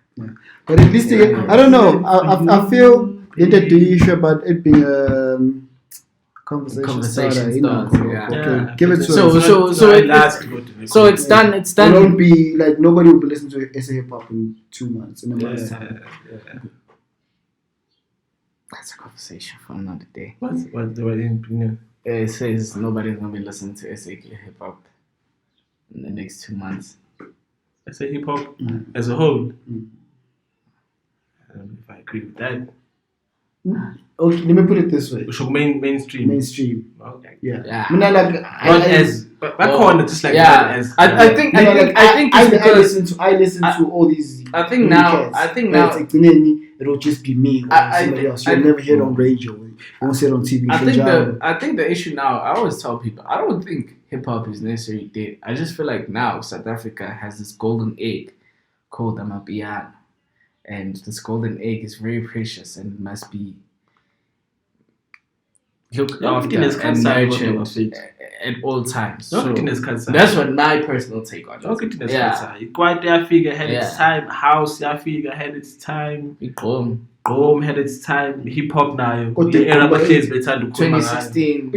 But at least I don't know. I feel introduction about it being a conversation starter. You know, yeah. Give it to us. So it's done. It's done. It won't be like nobody will be listening to SA hip hop in 2 months. In a month's time. That's a conversation for another day. What the opinion? It says nobody's gonna be listening to SA hip hop in the next 2 months. SA hip hop as a whole. I don't know if I agree with that. Okay, let me put it this way. So mainstream. Mainstream. Okay. Yeah. I mean, like Not as, but back on just like yeah. not as. I think it's because I listen to all these. I think now it'll just be me or somebody else. You'll never hear it on radio. You won't see it on TV. I think the issue now, I always tell people, I don't think hip hop is necessarily dead. I just feel like now South Africa has this golden egg called Amapiano. And this golden egg is very precious and must be looked after and nurtured at all times. So that's what my personal take on it. Yeah. Quite their figure had its time. House their figure had its time. Home had its time. Hip hop now. The era of kids better to 2016.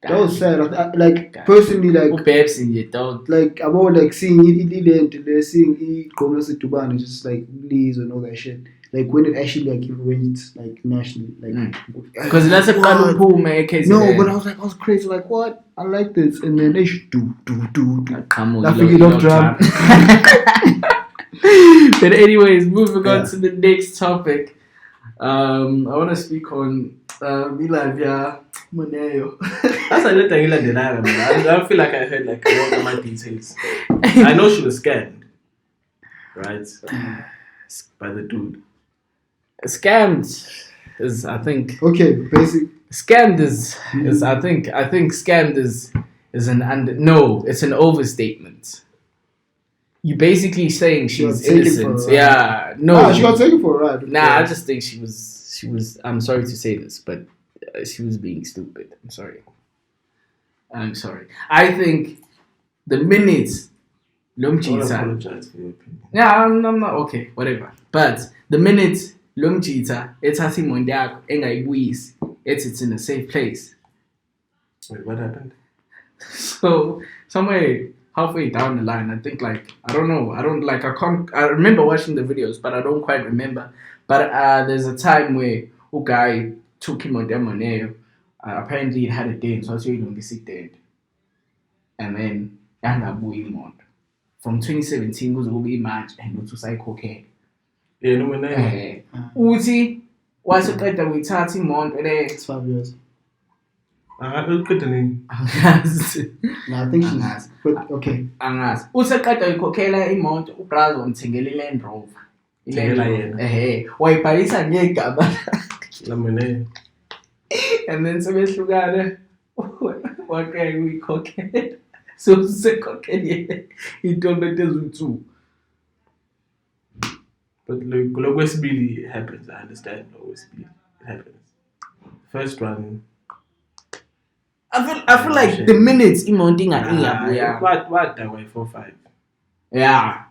That was sad. Like personally, like I was like seeing it, seeing Dubani just like Lees and all that shit. Like when it actually like went like nationally, like because that's a pool man case. No, but I was crazy. Like what? I like this, and then they should do. Come on, I figured off drum. But anyways, moving on to the next topic. I want to speak on Milavia Moneoa. That's a little thing I feel like I heard like a lot of my details. I know she was scammed, right? By the dude. Scammed is, I think. Okay, basic. Scammed is I think scammed is it's an overstatement. You're basically saying she's innocent. Yeah, no. She got taken for a ride. Nah, I just think she was. I'm sorry to say this, but she was being stupid. I'm sorry. I think the minute Lomchita. Apologize for your opinion. Yeah, I'm not okay. Whatever. But the minute Lomchita, it's Hasimon Yak, Engaibuis, it's in a safe place. Wait, what happened? So somewhere halfway down the line, I think I don't know. I remember watching the videos, but I don't quite remember. But there's a time where a guy took him on Moneoa. Apparently he had a dent, so I was really going to sit dead. And then from 2017 goes over March and go to psycho-care. Yeah, no man. Uti was a cut that we started month It's 5 years. Look at the name. No, I think she's. But okay. Angas. Usaqeda ikhokhela imoto uBrazo umthengele iLand Rover. Wayibhalisa ngegama Lamone. And then sebehlukana waqeka uyikhokhela. So sekhokhele iToyota Zulu. But look, Westbilly it happens. I understand. Westbilly it happens. First one. I feel like the minutes imoting are what that way 4-5. Yeah.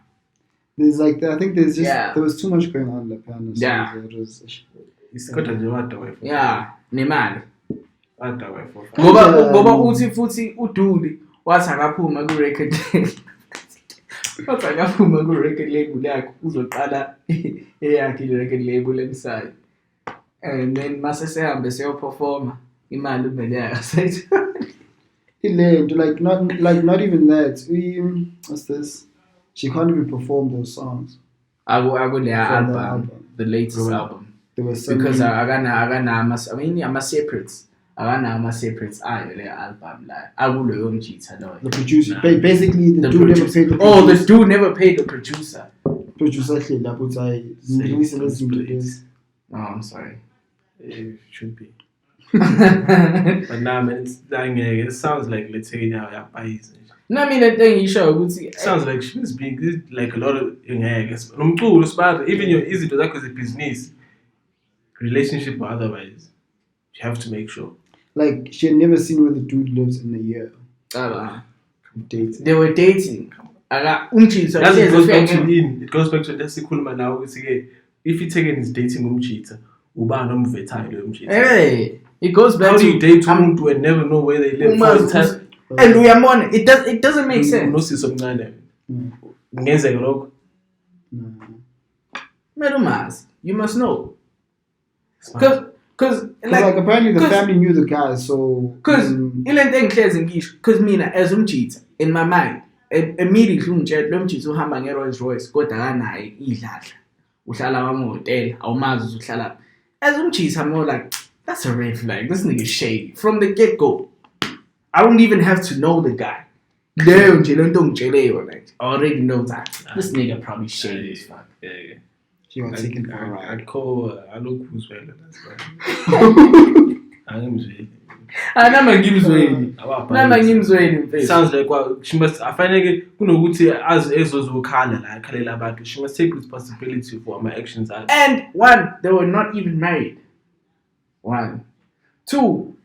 There's I think there's just there was too much going on in the panel. So yeah. It's got a what that way 4-5. Yeah. Nemali. What that way 4-5. Ngoba uthi futhi uduli wathi akaphuma ku record label. Wathi akaphuma ku record label yakhe uzoqala eyakhe record label emside. And then mase sehambe seyoperforma. Imali uvele yasayithi. Not even that. What's this? She can't even perform those songs. I will album, the latest album. there was some because I'm a separates. I'm a separates. Le album like I will umjita no. the producer. Basically, the dude never paid the producer. Oh, the dude never paid the producer. Producer hleli lapho uthi hayi ngilise izinto lezi. Oh, I'm sorry. It should be. But nah, man, it sounds like let's say now No, I mean the thing you show. It sounds like she was being like a lot of I guess. Even your easy to that as a business relationship or otherwise, you have to make sure. Like she had never seen where the dude lives in a year. Dating. They were dating. It goes back to that's the cool man now. If you take his dating umcheater, Hey, it goes back how do to you date someone and never know where they live? And we are on it doesn't make sense. No, see something. Medumas, you must know. Because like apparently the family knew the guy, so because mina as umcheater in my mind immediately umcheater uhamba nge-Rolls Royce kodwa akanayo idlala uhlala amahotela awumazi uhlala as umcheater I'm more like that's a red flag, this nigga shady from the get-go. I don't even have to know the guy. Leyo nje lento ngitsheleyo like I already know that this nigga probably shady as fuck. Yeah. she was taken for a ride. I'd call look who's well. That's right. I'm Zweli. Sounds like she must. I find like as ezozokhala la khalela abantu. She must take responsibility for my actions. And one, they were not even married. One, two.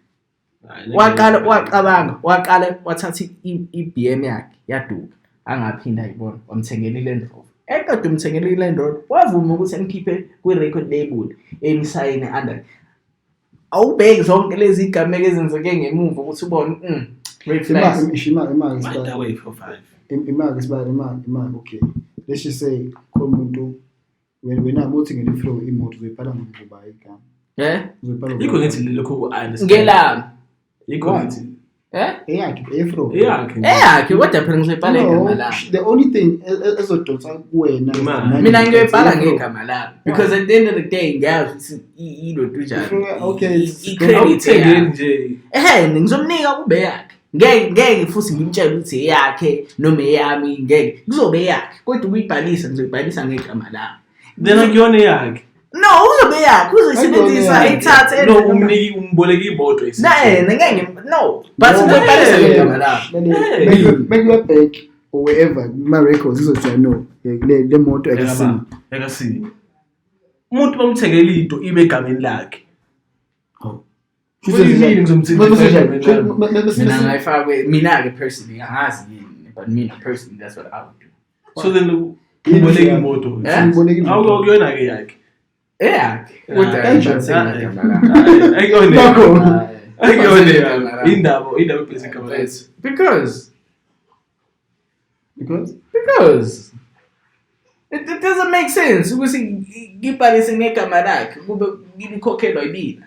Waqala wathatha iBM yakhe yaduka angaphinda ayibona wamthengela iLand Rover. Eqeda umthengela iLand Rover wavuma ukuthi anikhiphe kwi-record label emisayine under. Awubheki zonke lezi igameko ezenzeke ngemuva ukuthi ubone red flags. Imali for 5. Imali okay. Let's just say komuntu wena uthengele iflow imoto uzoyibhala ngokuba igama. Yikho ngithi lokho ku-honest. Ngelami. Yikho ngithi. Eyakhe kodwa phela ngizoyibhala igama lami. The only thing ezodonsa kuwena mina ngiyoyibhala ngegama lami because at the end of the day ngiyazi ukuthi ilodo njani. Okay, i-credit nje. Ngizomnika kube yakhe. Ngeke futhi ngimtshele ukuthi eyakhe noma eyami ngeke kuzobe yakhe kodwa ukuyibhalisa ngizoyibhalisa ngegama lami. Then akuyona yakhe. No, uzobe yakhe uzoyisebenzisa ayithathe. No, umboleka imoto ngeke no. But ngiyibhalisa ngegama lami. Make your back or wherever my records izojwa no. Le moto akasini. Umuntu bamthengela into ibe egameni lakhe. Mina personally angazi yini but mina personally that's what I would do. So then umboleka imoto. Awukuyona ke yakhe. Because it doesn't make sense ukuthi ngibhalise ngegama lakhe kube ngikhokhelwa yibina.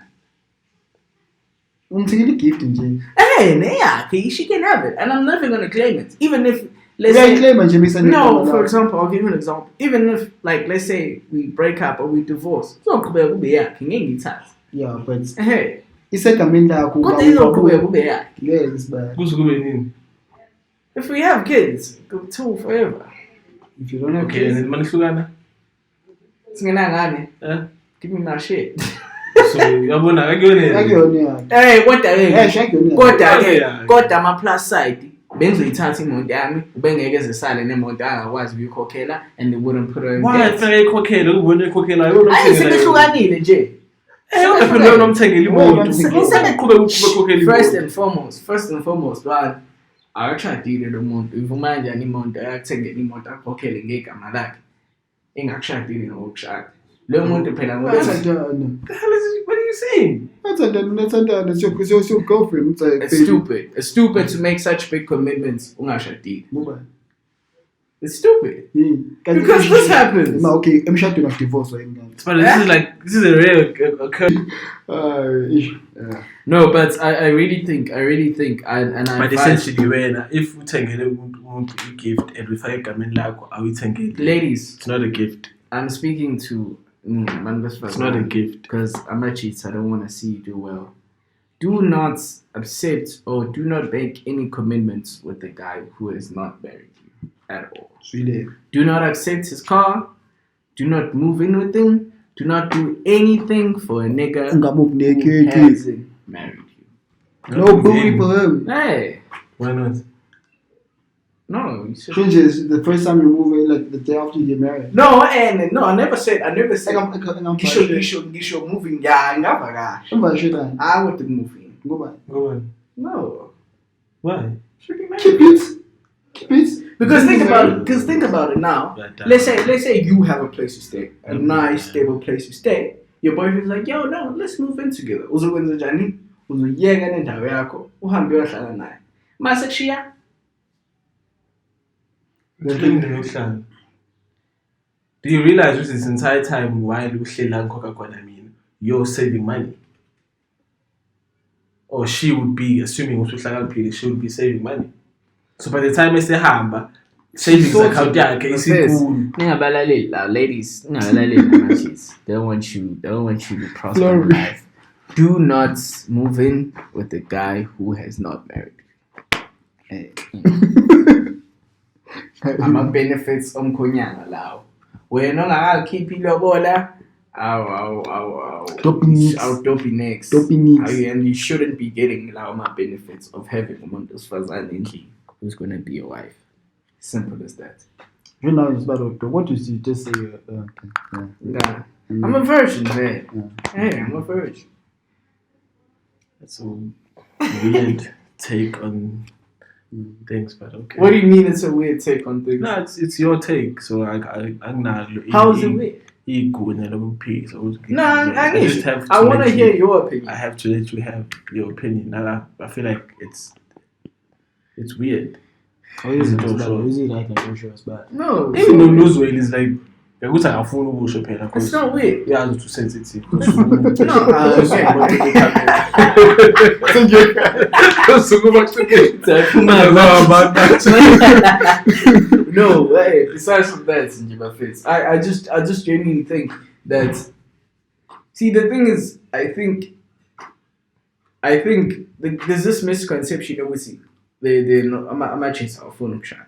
Umthengile gift nje. Neyakhe she can have it and I'm never going to claim it even if let's say no, for example, I'll give you an example. Even if, like, let's say we break up or we divorce, yeah, but it's like a if we have kids, go two forever. If you don't have kids, give me my shit. So hey, what am I plus side? Benzoyithatha imoto yami ubengeke ezisale nemoto angakwazi ukuyikhokhela and they wouldn't put her in why debt. Why ikhokhela ubone ikhokhela ayisebehlukanile nje phela nomthengela imoto first and foremost one akashadile lo muntu ivuma kanjani imoto ayakuthengela imoto akhokhele ngegama lakhe engakushadile ngokushada lo muntu phela what are you saying? That's your girlfriend. It's stupid to make such big commitments. It's stupid. Because this happens. Okay, I'm sure to have divorce. But this is a rare occurrence. No, but I really think, and I. But essentially, when if we take a gift and we find a like, are we taking? Ladies, it's not a gift. I'm speaking to Man, It's not a gift. Because I'm a cheat. I don't want to see you do well. Do not accept or do not make any commitments with the guy who has not married you at all. Do not accept his car. Do not move in with him. Do not do anything for a nigga who hasn't married you. No booty for him. Hey. Why not? No, you should. Changes the first time you move in, like the day after you get married. No, I never said. You should move in. Yeah, I want to move in. Go back. Go on. No. Why? Should be married. Keep it. Because think about it now. Let's say you have a place to stay, a nice stable place to stay. Your boyfriend's like, yo, no, let's move in together. Uzokwenza njani? Uzoyeka nendawo yakho, uhambe uyohlala naye. Mase kushiya. Do you realize this entire time while you're saving money? Or she would be, assuming she would be saving money. So by the time I say hamba, savings account is cool. Ladies, they don't want you to prosper in life. Do not move in with a guy who has not married. Ama benefits omkhonyana lawo. Wena ongakakhiphi ilobola, Dope next. And you shouldn't be getting my benefits of having umuntu osifazane endlini who's going to be your wife. Simple as that. What you see, just say okay. Nah. I'm a virgin, man. Hey, I'm a virgin. That's a weird take on things, but okay. What do you mean it's a weird take on things? No, it's your take. So I'm not. How is it weird? No, I want to hear your opinion. I have to let you have your opinion. I feel like it's weird. How is it like it's bad? No. Even though Newswell is like, it's not weird. Yeah, it's too sensitive. No, besides from that, in my face, I just genuinely think that. See, the thing is, I think there's this misconception, obviously. I'm actually our phone of chat.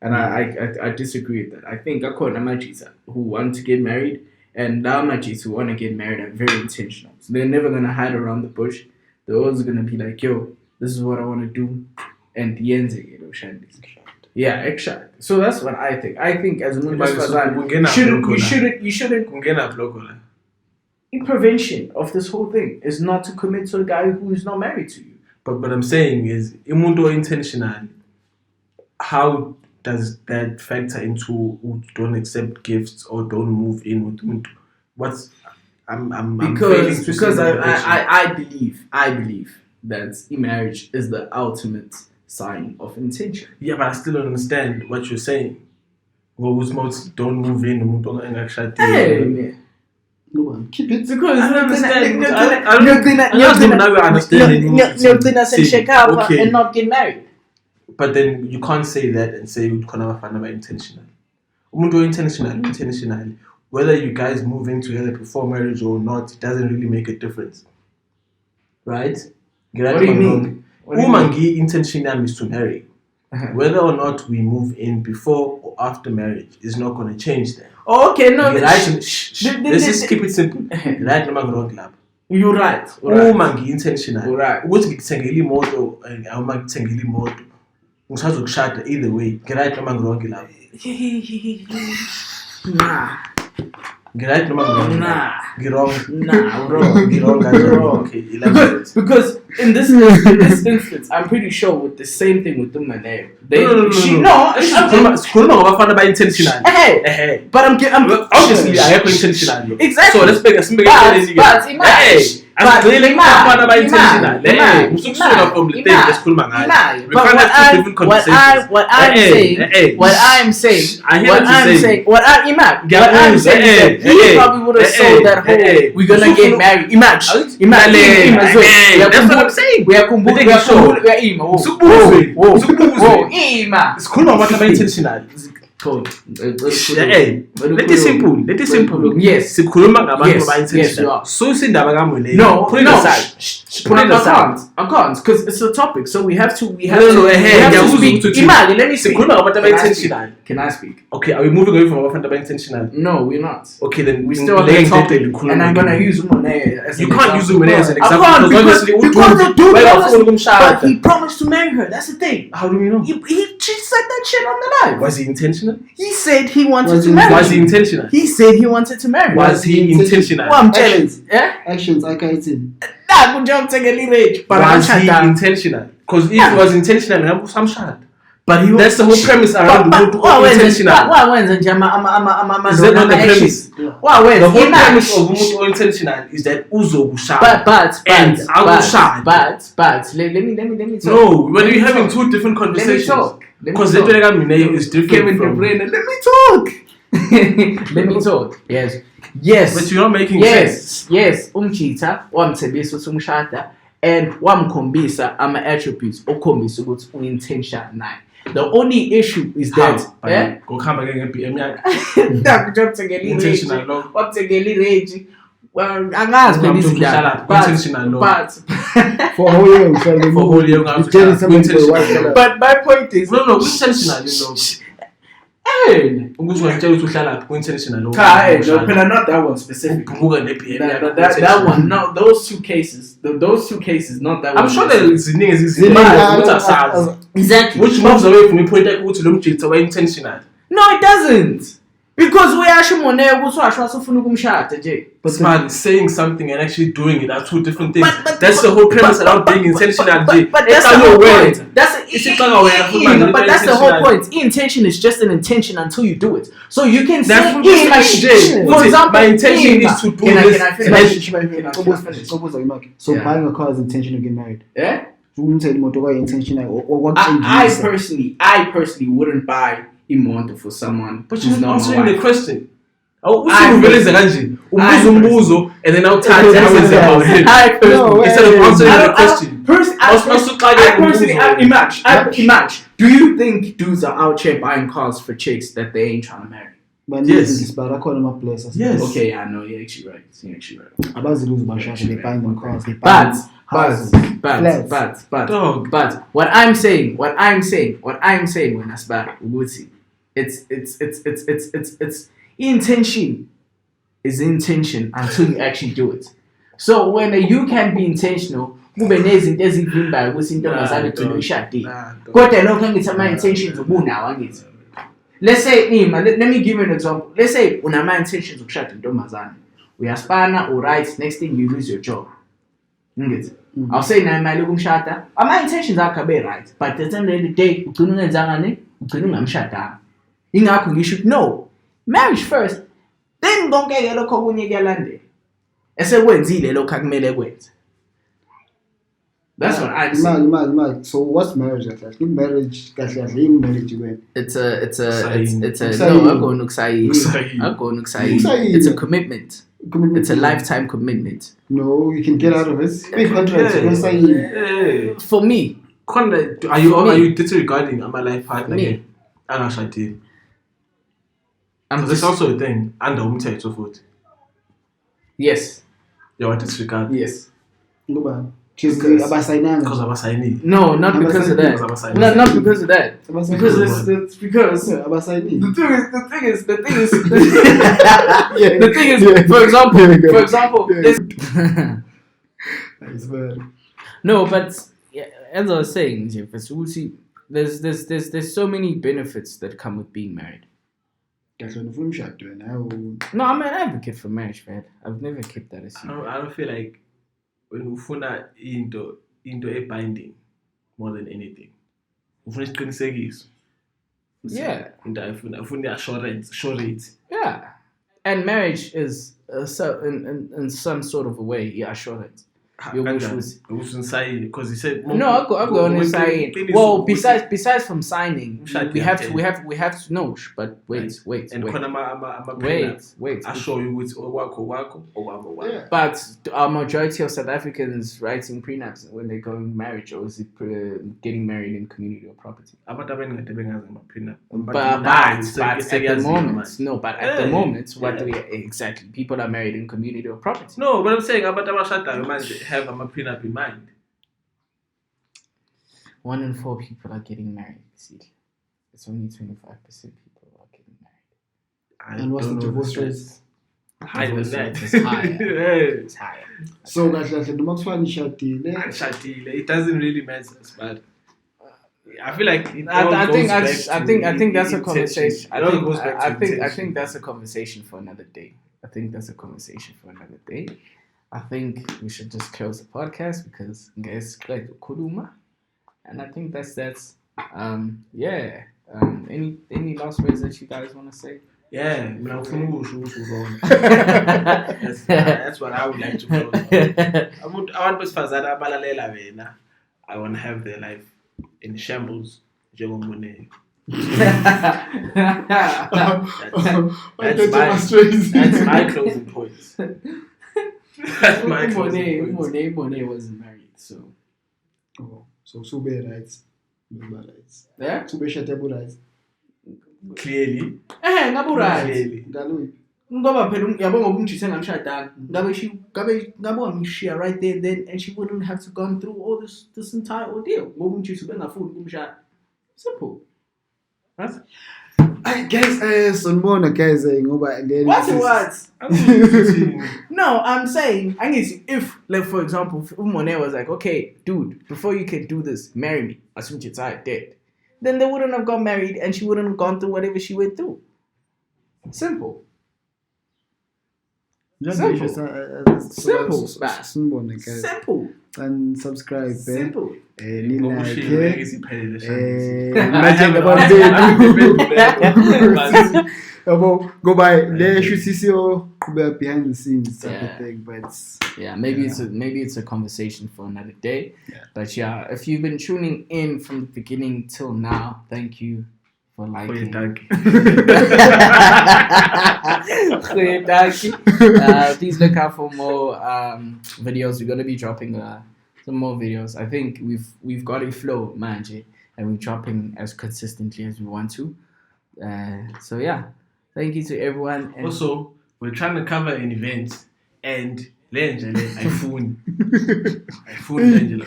And I disagree with that. I think I call Amachis who want to get married, and the Amachis who want to get married are very intentional. So they're never going to hide around the bush. They're always going to be like, yo, this is what I want to do. And the end, yeah, exactly. So that's what I think. I think as a you shouldn't. In prevention of this whole thing is not to commit to a guy who is not married to you. But what I'm saying is, imundo intentional. How does that factor into who don't accept gifts or don't move in with Muntu? Because I believe that marriage is the ultimate sign of intention. Yeah, but I still don't understand what you're saying. Don't move in. Hey, no, keep it. Because I don't understand. And not get married. But then you can't say that and say you can't find about intentional. Intentional. Whether you guys move in together before marriage or not, it doesn't really make a difference. Right? What do you mean? Umangi intention is to marry. Whether or not we move in before or after marriage is not going to change that. Oh, okay, no. Let's just keep it simple. Right, no matter what. You're right. Umangi intentional. Right. Ukuthi ngikuthengele imoto awuma ngikuthengele imoto. Ngisazokushada either way. Right, no matter what. Nah. Right, no matter what. Wrong. Okay, because in this instance, I'm pretty sure with the same thing with the Moneoa. Hey, but I'm obviously I have intentional. Exactly. So let's make he probably would have sold that whole we're gonna get married. Imagine. That's what I'm saying. We are Cool. Hey, let it simple. Yes. Sikhuluma ngabantu Yes, abayintentional. you are. So sindaba kaMoneoa. No, Put it no. aside. Put it aside. I can't, because it's a topic. So we have to speak. to Imagine, let me speak. Sikhuluma ngabantu abayintentional. Can I speak? Okay, are we moving away from abantu abayintentional? No, we're not. Okay, then We still on the topic, and I'm gonna use Moneoa as You an can't example. use Moneoa as an I example. can't because the dude But but he promised to marry her. That's the thing. how do we know? He said that shit on the live. Was he intentional? He said he wanted Was to he- marry Was her. he intentional? He said he wanted to marry her. Was he intentional? Well, I'm telling you. Actions. Yeah? Actions, I can't see. Nah, good job taking the rage. But Was I'm he shut down. intentional? Because if he was intentional, I'm shot. But he That's the whole premise around the whole intentional. Why when Is that not the premise? Why when The whole premise of umuntu intentional is that uzo kushada. And I will shine. But let me talk. No, when Let me you're having talk. two different Let me conversations. talk. Because the Moneoa is different Kevin De from... Bruyne, let me talk. Let me talk. Yes. But you're not making sense. Yes. Umchita wamthembisa ukuthi umshada and wamkhombisa ama attributes okhombisa ukuthi uintention naye. The only issue is that Go come back and be intentional intentional. wamthengela irage. Well, angazi phela izindaba. But For a whole year, For whole year, I'm Jenny, something for a white intentional. color. but my point is No, intentional, you know. Hey, Ukuzwatshela ukuthi uhlala ku-intentional. no, phela not that one specific. Ukubuka ne-behavior. That one, no, those two cases, not that one. I'm sure there is ziningi Ziningi, eziningi. Exactly. Which moves away from the point that ukuthi lo mjito wa-intentional. No, it doesn't. Because uyasho Moneoa ukuthi washo wasufuna ukumshada nje. But man, saying something and actually doing it are two different things. But- That's the whole premise around being intentional. But that's the whole point. That's But that's the whole point. Intention is just an intention until you do it. So you can say, That's what I'm saying. for example, My intention is to do this. Can I finish? So Yeah. buying a car is intentional to get married. Yeah. Intentional or what I personally wouldn't buy imoto for someone But who's you're not answering my the wife. question. I Usuveleza kanje. Umbuzo and then now try to answer about him. I personally, No, Instead of answering the I question. imagine. Do you think dudes are out here buying cars for chicks that they ain't trying to marry? But Yes. but I call them a place. Yes. Okay, I know you're actually right. About the lose my they buying them cars. They But buying houses. Dog. but what I'm saying when that's bad, it's intention is intention until you actually do it. So when you can be intentional, kube nezinto ezivimbayo ukuthi intombazane igcine ishadile. Kodwa lokho angithi ama intentions ubunawo angithi. Let's say let me give you an example. Let's say unama intentions ukushada intombazane. Uyaspana, alright, next thing you lose your job. Ngithi. I'll say na imali ukumshada. Ama intentions akho abe right, but at the end of the day ugcina ungenzanga ugcina ungamshadanga. Ingakho ngisho no. Marriage first. Then konke lokho okunye kuyalandela. Esekwenzile lokho akumele kwenze. That's what I'm saying. Mad. So what's marriage like? In marriage, in marriage when It's a Ukusayina. no, I'm going to say it's a commitment. It's a lifetime commitment. No, you can get out of it. Big contracts. You don't say For me, Are you disregarding my life partner Me. again? Anashadi. I'm There's just also a thing under umthetho futhi. yes. You want to disregard Yes. Go back. Because Abasayinanga. abasayini. No, not because of that. No, not because of that. Because it's because Abasayini. the thing is Yeah. the thing is Yeah. for example Yeah. Nice man. no, but yeah, as I was saying, there's so many benefits that come with being married. No, I'm an advocate for marriage, man. I've never kept that as I don't feel like when ufuna into binding more than anything. Ufuna isiqinisekiso. Yeah. Ufuna assurance. Yeah. And marriage is in some sort of a way, yeah, assurance. Because he said no, I'll go on and sign. Well, besides from signing, we have to know. But wait. I show you with wako. Yeah. But are majority of South Africans writing prenups when they're going marriage, or is it getting married in community or property? But at the moment, what do we exactly? People are married in community or property. No, but I'm saying have a prenup in mind. 1 in 4 people are getting married. See, it's only 25% people are getting married. And what's the divorce rate? Higher than that. It's higher. It's higher. So guys, it doesn't really matter, but I feel like I think that's a conversation. I think that's a conversation for another day. I think we should just close the podcast because guys like Kuluma. And I think that's any last words that you guys want to say? Yeah, that's what I would like to close on. I want to have their life in shambles. That's my closing points. That's my closing points. Moneoa wasn't married, so. Oh, so Sube rights. Yeah? Sube Shatebo rights. Clearly. Ngabu right. Clearly. Ngoba phela yabo ngoba umjise ngamshadana. Ngabe ngishiya right there then and she wouldn't have to gone through all this entire ordeal. Ngoba umjise bengafuni kumshaya. Simple. Right? Guys, sonbona guys ngoba What? No, I'm saying I guess if like for example if Moneoa was like, okay, dude, before you can do this, marry me. Assume you're dead. Then they wouldn't have got married and she wouldn't have gone through whatever she went through. Simple. Simple. And subscribe. Simple. Go by there should see your behind the scenes type of thing, but maybe it's a conversation for another day. But if you've been tuning in from the beginning till now, thank you for liking. Please look out for more videos. We're gonna be dropping some more videos. I think we've got a flow, manje, and we're dropping as consistently as we want to. So yeah, thank you to everyone. And also, we're trying to cover an event and iPhone.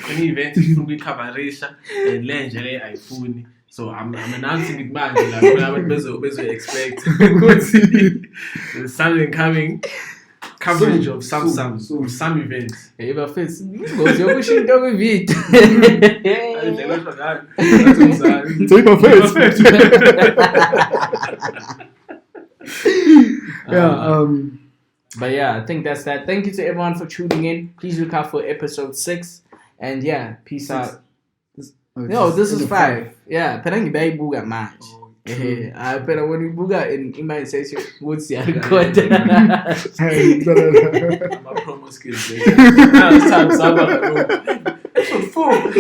Any event we cover Risha and iPhone. So I'm announcing it, man. Like I'm busy expect. There's something coming. Coverage of some events. Eva fez. Gosto eu puxei então o vídeo. But yeah, I think that's that. Thank you to everyone for tuning in. Please look out for episode 6. And yeah, peace out. This is 5. Yeah, penang iba buga match. Pero when we buga in my session, what's the record? My promo skills. Now it's time episode 4.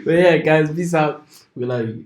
But yeah, guys, peace out. We love you.